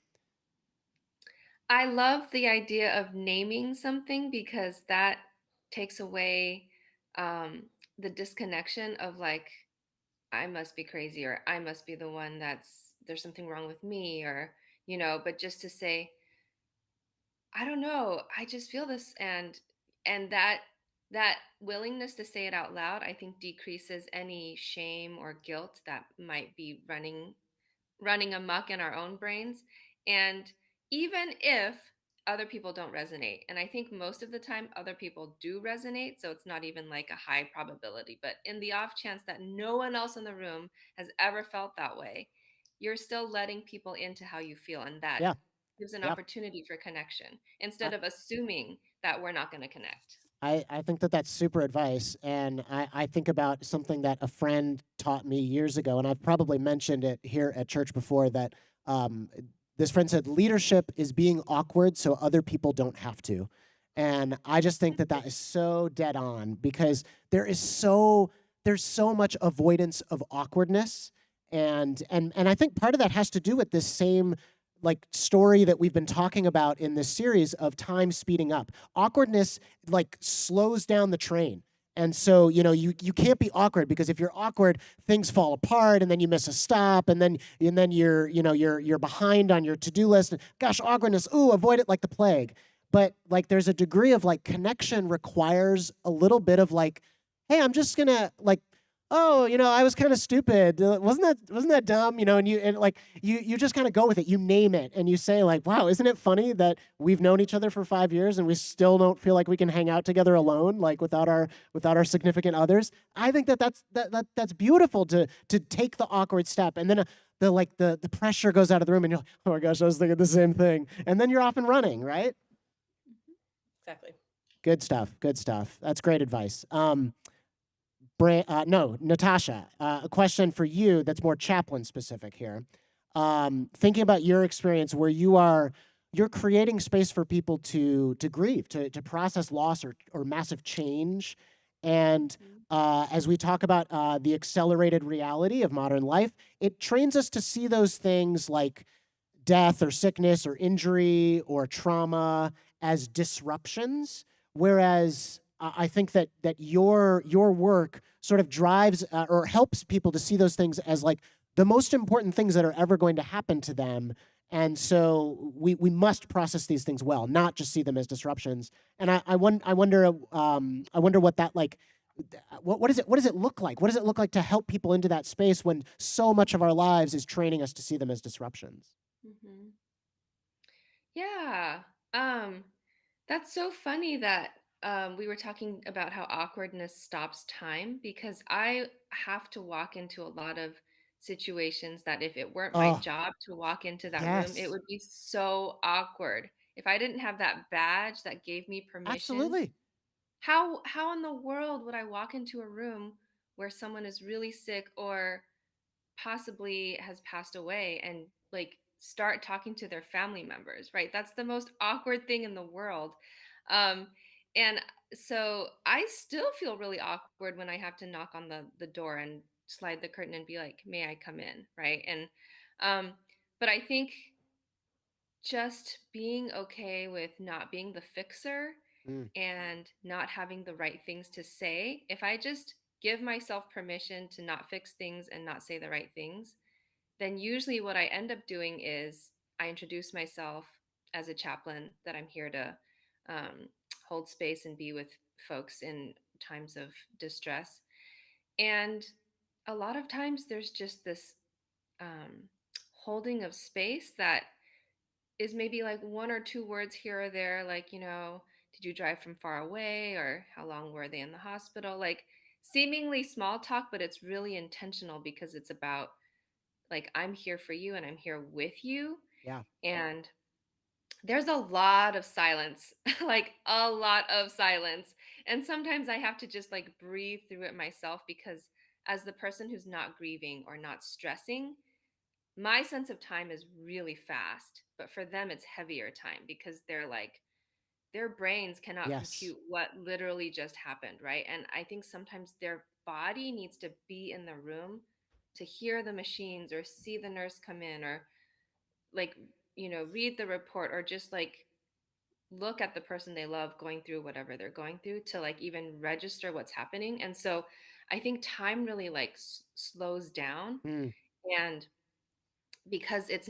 I love the idea of naming something because that takes away the disconnection of like, I must be crazy or I must be the one there's something wrong with me or, but just to say, I don't know, I just feel this and that willingness to say it out loud, I think decreases any shame or guilt that might be running amok in our own brains. And even if other people don't resonate, and I think most of the time other people do resonate, so it's not even like a high probability, but in the off chance that no one else in the room has ever felt that way, you're still letting people into how you feel, and that Yeah. gives an Yep. opportunity for connection instead of assuming that we're not going to connect. I think that that's super advice. And I think about something that a friend taught me years ago, and I've probably mentioned it here at church before, that this friend said, leadership is being awkward so other people don't have to. And I just think that that is so dead on, because there's so much avoidance of awkwardness. And I think part of that has to do with this same like story that we've been talking about in this series of time speeding up. Awkwardness like slows down the train. And so, you can't be awkward, because if you're awkward, things fall apart and then you miss a stop and then you're behind on your to-do list. Gosh, awkwardness, avoid it like the plague. But like there's a degree of like connection requires a little bit of like, hey, I'm just gonna like, I was kind of stupid. Wasn't that dumb? And you just kind of go with it. You name it and you say like, wow, isn't it funny that we've known each other for 5 years and we still don't feel like we can hang out together alone, like without our significant others? I think that's beautiful to take the awkward step, and then the pressure goes out of the room and you're like, oh my gosh, I was thinking the same thing, and then you're off and running, right? Exactly. Good stuff. That's great advice. Natasha, a question for you that's more chaplain specific here. Thinking about your experience where you're creating space for people to grieve, to process loss or massive change. And as we talk about the accelerated reality of modern life, it trains us to see those things like death or sickness or injury or trauma as disruptions, whereas I think that your work sort of drives or helps people to see those things as like the most important things that are ever going to happen to them. And so we must process these things well, not just see them as disruptions. And I wonder what that like what does it look like? What does it look like to help people into that space when so much of our lives is training us to see them as disruptions? Hmm. Yeah. Um, that's so funny that we were talking about how awkwardness stops time because I have to walk into a lot of situations that if it weren't my Oh, job to walk into that room, it yes, would be so awkward. If I didn't have that badge that gave me permission, absolutely. how in the world would I walk into a room where someone is really sick or possibly has passed away and like start talking to their family members, right? That's the most awkward thing in the world. Um, and so I still feel really awkward when I have to knock on the door and slide the curtain and be like, "May I come in?" Right? And um, but I think just being okay with not being the fixer Mm, and not having the right things to say, if I just give myself permission to not fix things and not say the right things, then usually what I end up doing is I introduce myself as a chaplain that I'm here to um, hold space and be with folks in times of distress. And a lot of times there's just this um, holding of space that is maybe like one or two words here or there, like, did you drive from far away or how long were they in the hospital? Like seemingly small talk, but it's really intentional because it's about like, I'm here for you and I'm here with you. yeah. And there's a lot of silence, like a lot of silence. And sometimes I have to just like breathe through it myself because as the person who's not grieving or not stressing, my sense of time is really fast, but for them it's heavier time because they're like their brains cannot Yes. compute what literally just happened, right? And I think sometimes their body needs to be in the room to hear the machines or see the nurse come in or like, read the report or just like look at the person they love going through whatever they're going through to like even register what's happening. And so I think time really like slows down. Mm, And because it's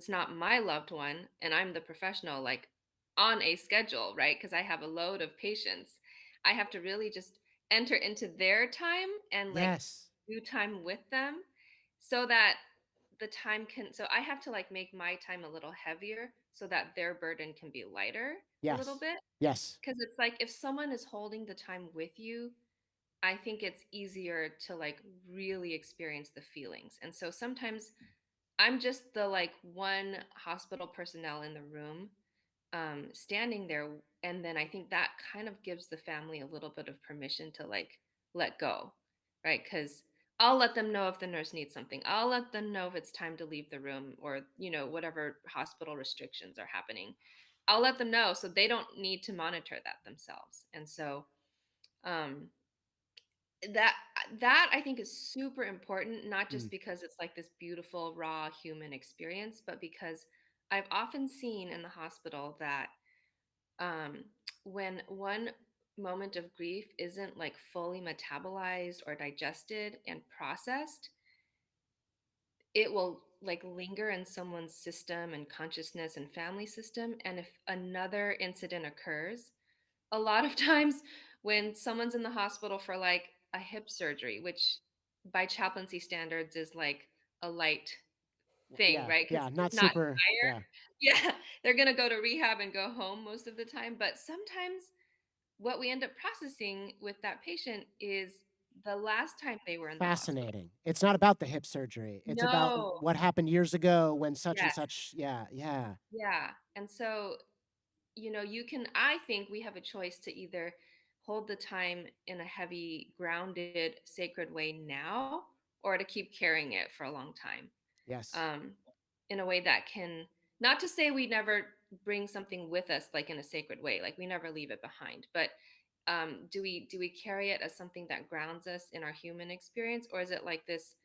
not my loved one and I'm the professional like on a schedule, right? Because I have a load of patients. I have to really just enter into their time and like yes. do time with them so that the time can so I have to like make my time a little heavier so that their burden can be lighter a little Yes. bit. Yes. Because it's like if someone is holding the time with you, I think it's easier to like really experience the feelings. And so sometimes I'm just the like one hospital personnel in the room, standing there. And then I think that kind of gives the family a little bit of permission to like let go, right? Because I'll let them know if the nurse needs something. I'll let them know if it's time to leave the room or, whatever hospital restrictions are happening. I'll let them know so they don't need to monitor that themselves. And so, um, that that I think is super important, not Mm, just because it's like this beautiful raw human experience, but because I've often seen in the hospital that um, when one moment of grief isn't like fully metabolized or digested and processed, it will like linger in someone's system and consciousness and family system. And if another incident occurs, a lot of times when someone's in the hospital for like a hip surgery, which by chaplaincy standards is like a light thing, yeah. right? Because Yeah. Not it's not super. dire. Yeah. Yeah, they're gonna go to rehab and go home most of the time. But sometimes what we end up processing with that patient is the last time they were in the hospital. Fascinating. It's not about the hip surgery. It's about No. what happened years ago when such and Yes. such. Yeah. Yeah. Yeah. And so I think we have a choice to either hold the time in a heavy, grounded, sacred way now, or to keep carrying it for a long time, Yes. um, in a way that can, not to say we never bring something with us, like in a sacred way, like we never leave it behind, but do we carry it as something that grounds us in our human experience, or is it like this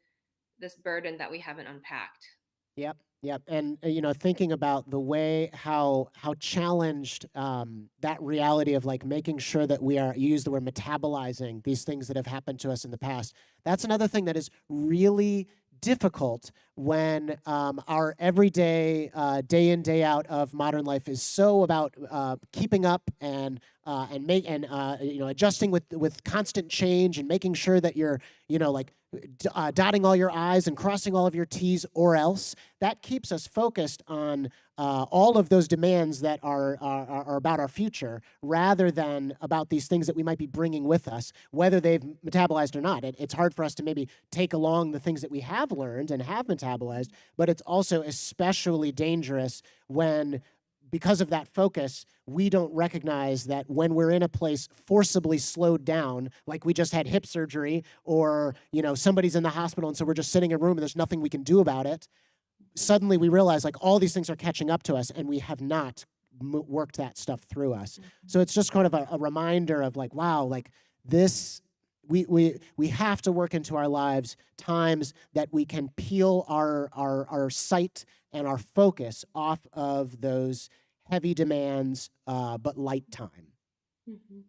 burden that we haven't unpacked? Yep, yep, and, thinking about the way how challenged, that reality of, like, making sure that we are you use the word metabolizing these things that have happened to us in the past. That's another thing that is really difficult when our everyday, day in, day out of modern life is so about keeping up and adjusting with constant change and making sure that you're dotting all your I's and crossing all of your T's, or else that keeps us focused on all of those demands that are about our future, rather than about these things that we might be bringing with us, whether they've metabolized or not. It's hard for us to maybe take along the things that we have learned and have metabolized, but it's also especially dangerous when, because of that focus, we don't recognize that when we're in a place forcibly slowed down, like we just had hip surgery, or somebody's in the hospital and so we're just sitting in a room and there's nothing we can do about it, suddenly we realize like all these things are catching up to us and we have not worked that stuff through us. So it's just kind of a reminder of like, wow, like this, we have to work into our lives times that we can peel our sight and our focus off of those heavy demands, but light time. Mhm.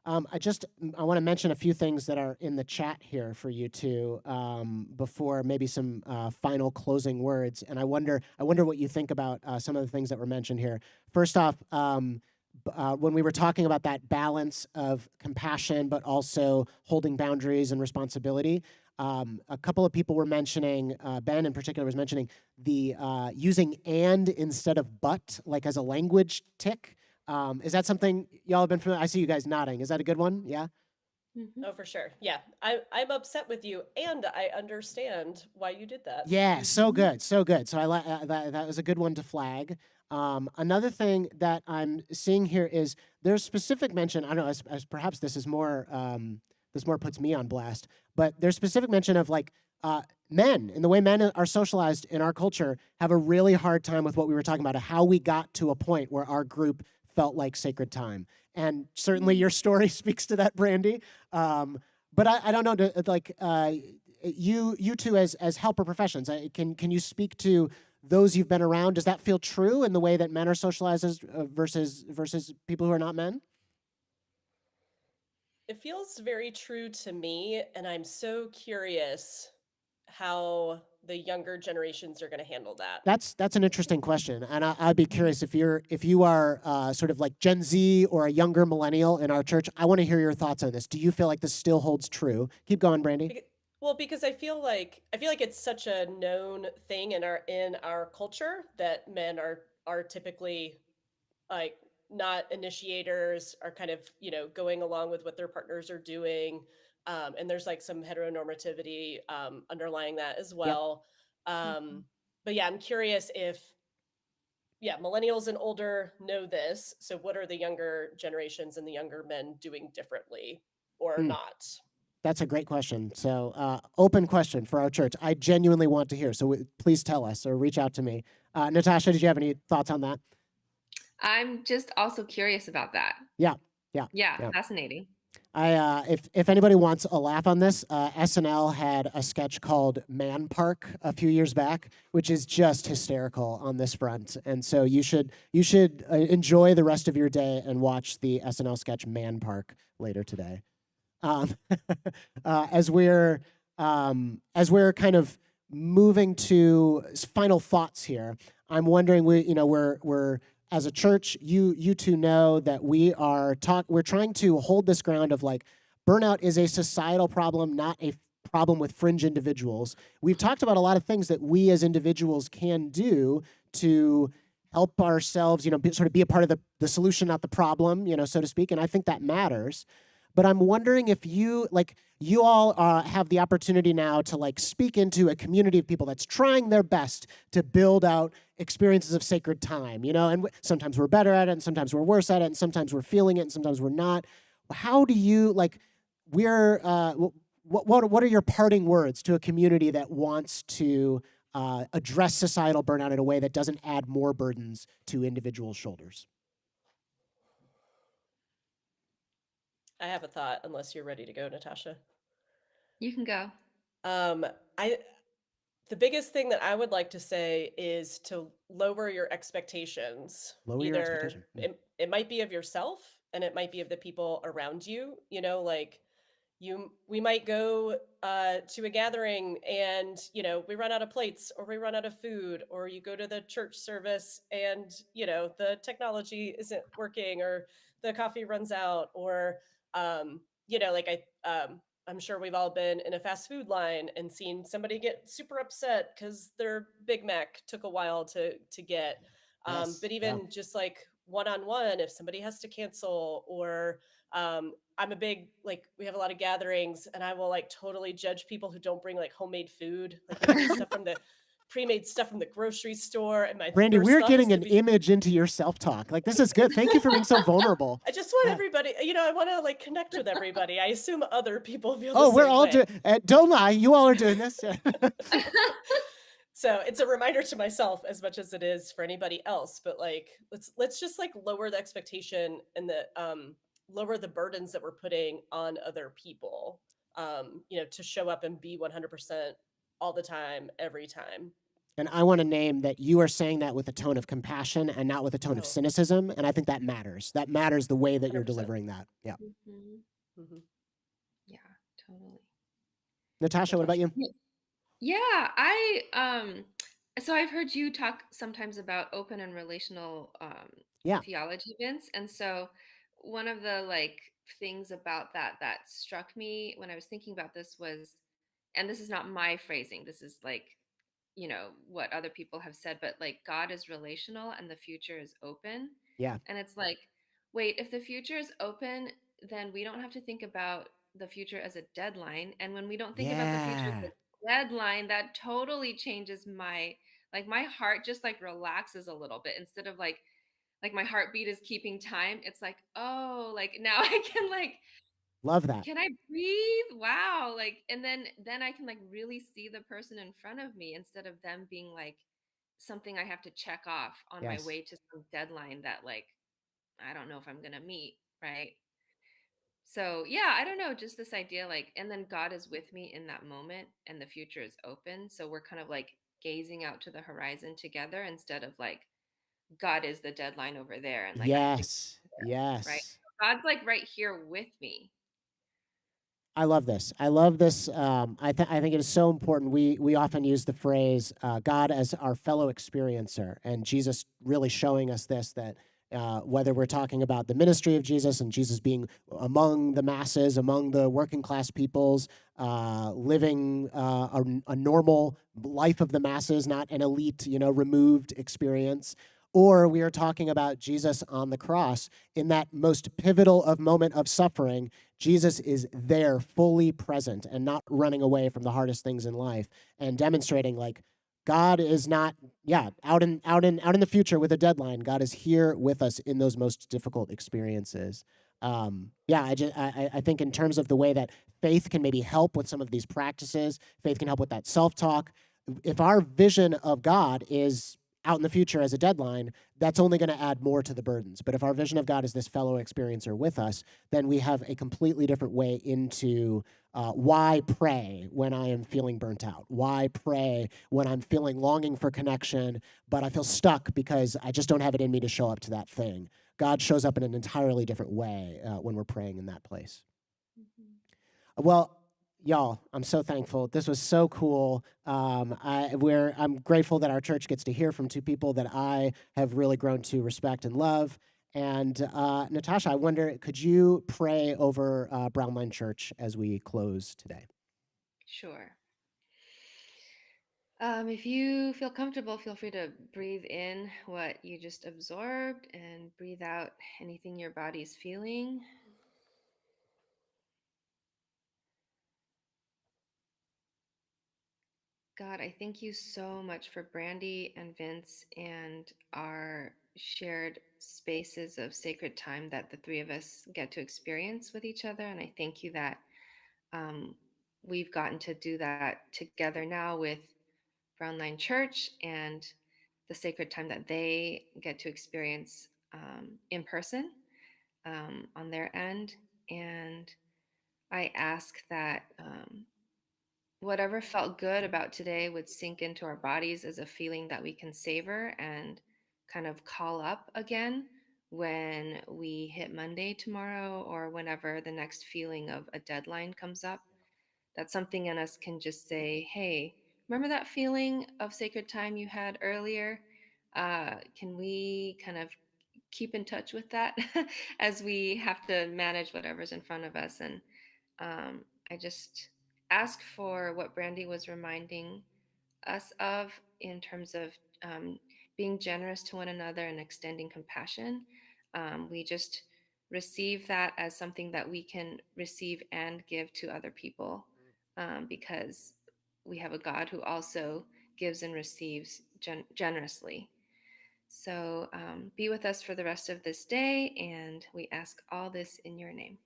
I want to mention a few things that are in the chat here for you two, before maybe some final closing words. And I wonder what you think about some of the things that were mentioned here. First off, when we were talking about that balance of compassion, but also holding boundaries and responsibility, a couple of people were mentioning, Ben in particular was mentioning the using "and" instead of "but," like as a language tick. Is that something y'all have been familiar? I see you guys nodding. Is that a good one? Yeah? Mhm. Oh, for sure. Yeah. I'm upset with you, and I understand why you did that. Yeah, so good, so good. So that was a good one to flag. Another thing that I'm seeing here is there's specific mention. I don't know, as perhaps this is more this more puts me on blast, but there's specific mention of like men, and the way men are socialized in our culture, have a really hard time with what we were talking about, how we got to a point where our group felt like sacred time. And certainly your story speaks to that, Brandy. But I don't know, like you two as helper professions, can you speak to those you've been around? Does that feel true in the way that men are socialized as, versus people who are not men? It feels very true to me, and I'm so curious how the younger generations are going to handle that. That's an interesting question, and I'd be curious if you are sort of like Gen Z or a younger millennial in our church. I want to hear your thoughts on this. Do you feel like this still holds true? Keep going, Brandy. Well, because I feel like it's such a known thing in our culture that men are typically like not initiators, are kind of going along with what their partners are doing, and there's like some heteronormativity underlying that as Yep. well. Mhm. But yeah, I'm curious if millennials and older know this, so what are the younger generations and the younger men doing differently or Hmm. not? That's a great question. So, open question for our church. I genuinely want to hear. So, please tell us or reach out to me. Natasha, did you have any thoughts on that? I'm just also curious about that. Yeah, yeah, Yeah, yeah. fascinating. If anybody wants a laugh on this, SNL had a sketch called Man Park a few years back, which is just hysterical on this front. And so you should enjoy the rest of your day and watch the SNL sketch Man Park later today. Um, as we're kind of moving to final thoughts here, I'm wondering, we're as a church, you two know that we're trying to hold this ground of like, burnout is a societal problem, not a problem with fringe individuals. We've talked about a lot of things that we as individuals can do to help ourselves, sort of be a part of the solution, not the problem, so to speak. And I think that matters. But I'm wondering if you all have the opportunity now to like speak into a community of people that's trying their best to build out experiences of sacred time, and sometimes we're better at it, and sometimes we're worse at it, and sometimes we're feeling it, and sometimes we're not. How do you what are your parting words to a community that wants to address societal burnout in a way that doesn't add more burdens to individual shoulders? I have a thought, unless you're ready to go, Natasha. You can go. Um, I The biggest thing that I would like to say is to lower your expectations. Lower your Either expectation. it might be of yourself and it might be of the people around you. Like we might go to a gathering and we run out of plates or we run out of food, or you go to the church service and the technology isn't working, or the coffee runs out, or like I'm sure we've all been in a fast food line and seen somebody get super upset because their Big Mac took a while to get. Yes. But Yeah. even just like one on one, if somebody has to cancel, or I'm a big, like, we have a lot of gatherings and I will like totally judge people who don't bring like homemade food. Like we have the stuff from the pre-made stuff from the grocery store. And my Brandy, first we're thought is getting to an be, image into your self-talk. Like, this is good. Thank you for being so vulnerable. I just want Yeah. everybody, I want to like connect with everybody. I assume other people feel the Oh, we're same all way. doing, don't lie. You all are doing this. So it's a reminder to myself as much as it is for anybody else. But like, let's just like lower the expectation and the lower the burdens that we're putting on other people. To show up and be 100% all the time, every time. And I want to name that you are saying that with a tone of compassion and not with a tone of Oh, cynicism. And I think that matters. That matters the way that you're 100%. delivering that. Yeah. Mhm. Hmm. Yeah, totally. Natasha, what about you? Yeah, so I've heard you talk sometimes about open and relational Yeah. theology, Vince. And so one of the like things about that struck me when I was thinking about this was, and this is not my phrasing, this is like, what other people have said, but like God is relational and the future is open. Yeah. And it's like, wait, if the future is open, then we don't have to think about the future as a deadline. And when we don't think about the future as Yeah. a deadline, that totally changes my heart just like relaxes a little bit, instead of like my heartbeat is keeping time. It's like, oh, like now I can like, Love that. can I breathe? Wow. Like, and then I can like really see the person in front of me, instead of them being like something I have to check off on my Yes. way to some deadline that like I don't know if I'm going to meet, right? So, yeah, I don't know, just this idea like, and then God is with me in that moment and the future is open. So we're kind of like gazing out to the horizon together, instead of like God is the deadline over there and like I have to, Yes. right? Yes. God's like right here with me. I love this. I love this. I think it is so important. We often use the phrase God as our fellow experiencer, and Jesus really showing us this, that whether we're talking about the ministry of Jesus and Jesus being among the masses, among the working class peoples, living a normal life of the masses, not an elite, removed experience. Or we are talking about Jesus on the cross in that most pivotal of moment of suffering. Jesus is there, fully present, and not running away from the hardest things in life, and demonstrating like God is not, out in the future with a deadline. God is here with us in those most difficult experiences. I think in terms of the way that faith can maybe help with some of these practices, faith can help with that self-talk. If our vision of God is out in the future as a deadline, that's only going to add more to the burdens. But if our vision of God is this fellow experiencer with us, then we have a completely different way into why pray when I am feeling burnt out? Why pray when I'm feeling longing for connection, but I feel stuck because I just don't have it in me to show up to that thing? God shows up in an entirely different way when we're praying in that place. Well, y'all, I'm so thankful. This was so cool. I'm grateful that our church gets to hear from two people that I have really grown to respect and love. And Natasha, I wonder, could you pray over Brownline Church as we close today? Sure. If you feel comfortable, feel free to breathe in what you just absorbed and breathe out anything your body's feeling. God, I thank you so much for Brandy and Vince and our shared spaces of sacred time that the three of us get to experience with each other. And I thank you that um, we've gotten to do that together now with Brownline Church, and the sacred time that they get to experience in person on their end. And I ask that whatever felt good about today would sink into our bodies as a feeling that we can savor and kind of call up again when we hit Monday tomorrow or whenever the next feeling of a deadline comes up, that something in us can just say, hey, remember that feeling of sacred time you had earlier? Can we kind of keep in touch with that as we have to manage whatever's in front of us? And I just ask for what Brandy was reminding us of in terms of being generous to one another and extending compassion. We just receive that as something that we can receive and give to other people, because we have a God who also gives and receives generously. So be with us for the rest of this day, and we ask all this in your name.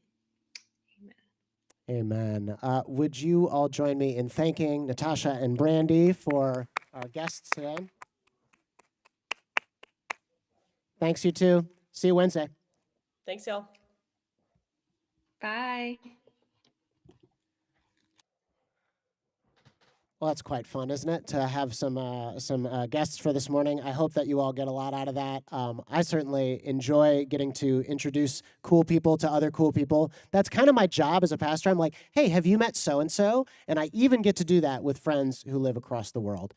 Amen. Amen. Would you all join me in thanking Natasha and Brandy for our guests today? Thanks, you two. See you Wednesday. Thanks, y'all. Bye. Well, that's quite fun, isn't it, to have some guests for this morning. I hope that you all get a lot out of that. I certainly enjoy getting to introduce cool people to other cool people. That's kind of my job as a pastor. I'm like, hey, have you met so-and-so? And I even get to do that with friends who live across the world.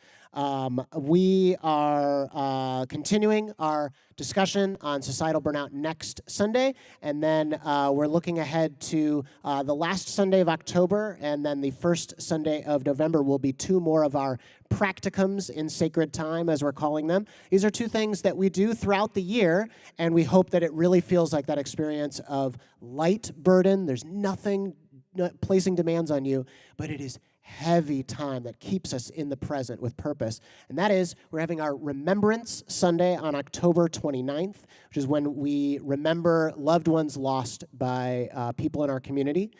We are continuing our discussion on societal burnout next Sunday, and then we're looking ahead to the last Sunday of October, and then the first Sunday of November will be two more of our practicums in sacred time, as we're calling them. These are two things that we do throughout the year, and we hope that it really feels like that experience of light burden. There's nothing placing demands on you, but it is heavy time that keeps us in the present with purpose. And that is, we're having our Remembrance Sunday on October 29th, which is when we remember loved ones lost by people in our community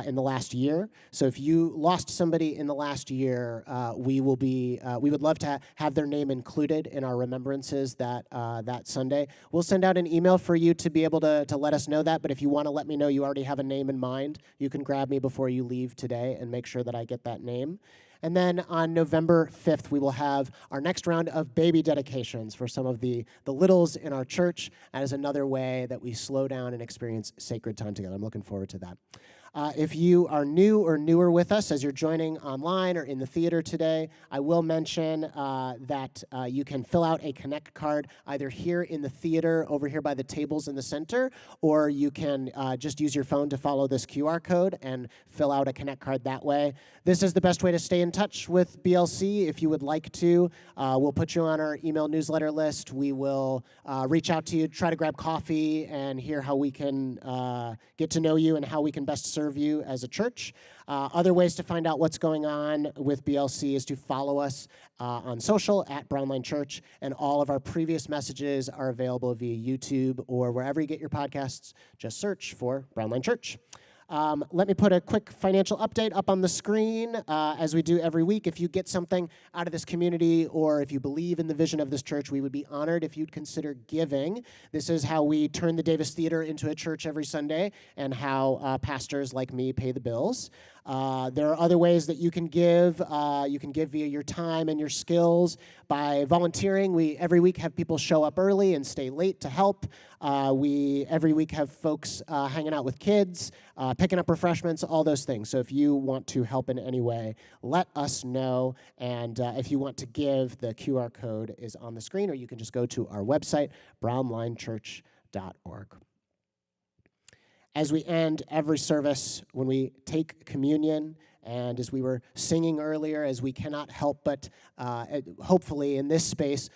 in the last year. So if you lost somebody in the last year, we would love to have their name included in our remembrances that Sunday. We'll send out an email for you to be able to let us know that, but if you want to let me know you already have a name in mind, you can grab me before you leave today and make sure that I get that name. And then on November 5th, we will have our next round of baby dedications for some of the littles in our church as another way that we slow down and experience sacred time together. I'm looking forward to that. If you are new or newer with us as you're joining online or in the theater today, I will mention that you can fill out a Connect card either here in the theater, over here by the tables in the center, or you can just use your phone to follow this QR code and fill out a Connect card that way. This is the best way to stay in touch with BLC. If you would like to, we'll put you on our email newsletter list. We will reach out to you, try to grab coffee, and hear how we can get to know you and how we can best serve you as a church. Other ways to find out what's going on with BLC is to follow us on social at Brownline Church, and all of our previous messages are available via YouTube or wherever you get your podcasts. Just search for Brownline Church. Let me put a quick financial update up on the screen, as we do every week. If you get something out of this community, or if you believe in the vision of this church, we would be honored if you'd consider giving. This is how we turn the Davis Theater into a church every Sunday, and how pastors like me pay the bills. There are other ways that you can give. You can give via your time and your skills by volunteering. We every week have people show up early and stay late to help. We every week have folks hanging out with kids, picking up refreshments, all those things. So if you want to help in any way, let us know. And if you want to give, the QR code is on the screen, or you can just go to our website, brownlinechurch.org. As we end every service, when we take communion, and as we were singing earlier, as we cannot help but, hopefully in this space,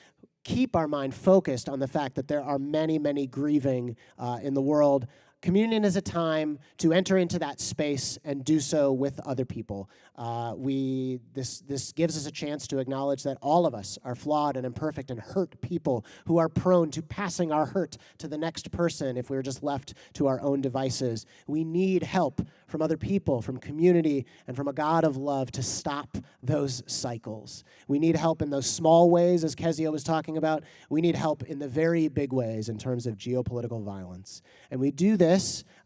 keep our mind focused on the fact that there are many, many grieving in the world. Communion is a time to enter into that space and do so with other people. This gives us a chance to acknowledge that all of us are flawed and imperfect and hurt people who are prone to passing our hurt to the next person if we're just left to our own devices. We need help from other people, from community, and from a God of love to stop those cycles. We need help in those small ways, as Kezia was talking about. We need help in the very big ways in terms of geopolitical violence. And we do this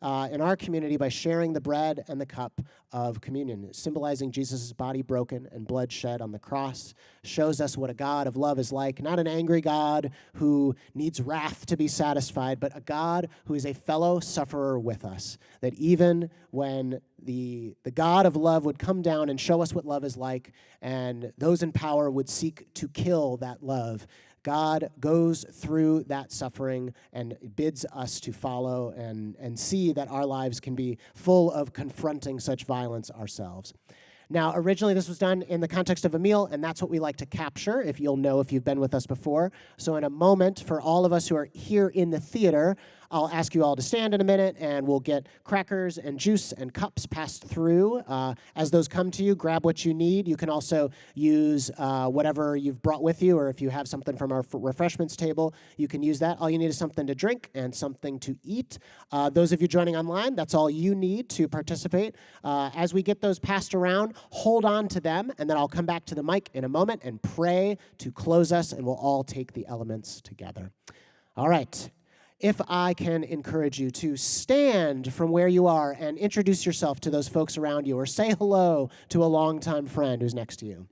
in our community by sharing the bread and the cup of communion, symbolizing Jesus' body broken and blood shed on the cross, shows us what a God of love is like, not an angry God who needs wrath to be satisfied, but a God who is a fellow sufferer with us, that even when the God of love would come down and show us what love is like, and those in power would seek to kill that love, God goes through that suffering and bids us to follow and see that our lives can be full of confronting such violence ourselves. Now, originally this was done in the context of a meal, and that's what we like to capture, if you'll know if you've been with us before. So in a moment, for all of us who are here in the theater, I'll ask you all to stand in a minute, and we'll get crackers and juice and cups passed through. As those come to you, grab what you need. You can also use whatever you've brought with you, or if you have something from our refreshments table, you can use that. All you need is something to drink and something to eat. Those of you joining online, that's all you need to participate. As we get those passed around, hold on to them, and then I'll come back to the mic in a moment and pray to close us, and we'll all take the elements together. All right. If I can encourage you to stand from where you are and introduce yourself to those folks around you, or say hello to a longtime friend who's next to you.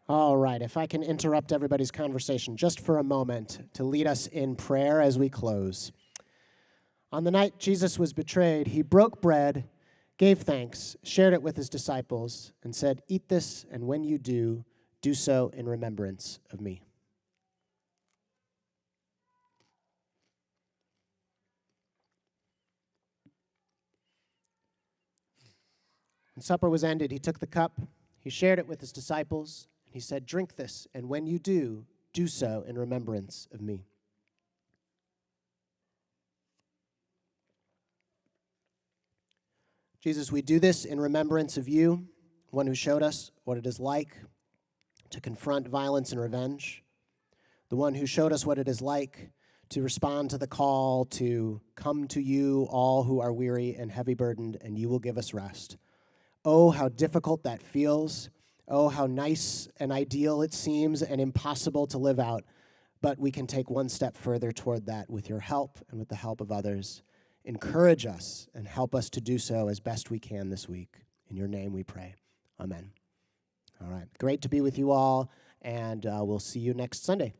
All right, if I can interrupt everybody's conversation just for a moment to lead us in prayer as we close. On the night Jesus was betrayed, he broke bread, gave thanks, shared it with his disciples, and said, "Eat this, and when you do, do so in remembrance of me." When supper was ended, he took the cup, he shared it with his disciples, and he said, "Drink this, and when you do, do so in remembrance of me." Jesus, we do this in remembrance of you, one who showed us what it is like to confront violence and revenge, the one who showed us what it is like to respond to the call to come to you, all who are weary and heavy burdened, and you will give us rest. Oh, how difficult that feels. Oh, how nice and ideal it seems and impossible to live out. But we can take one step further toward that with your help and with the help of others. Encourage us and help us to do so as best we can this week. In your name we pray. Amen. All right. Great to be with you all, and we'll see you next Sunday.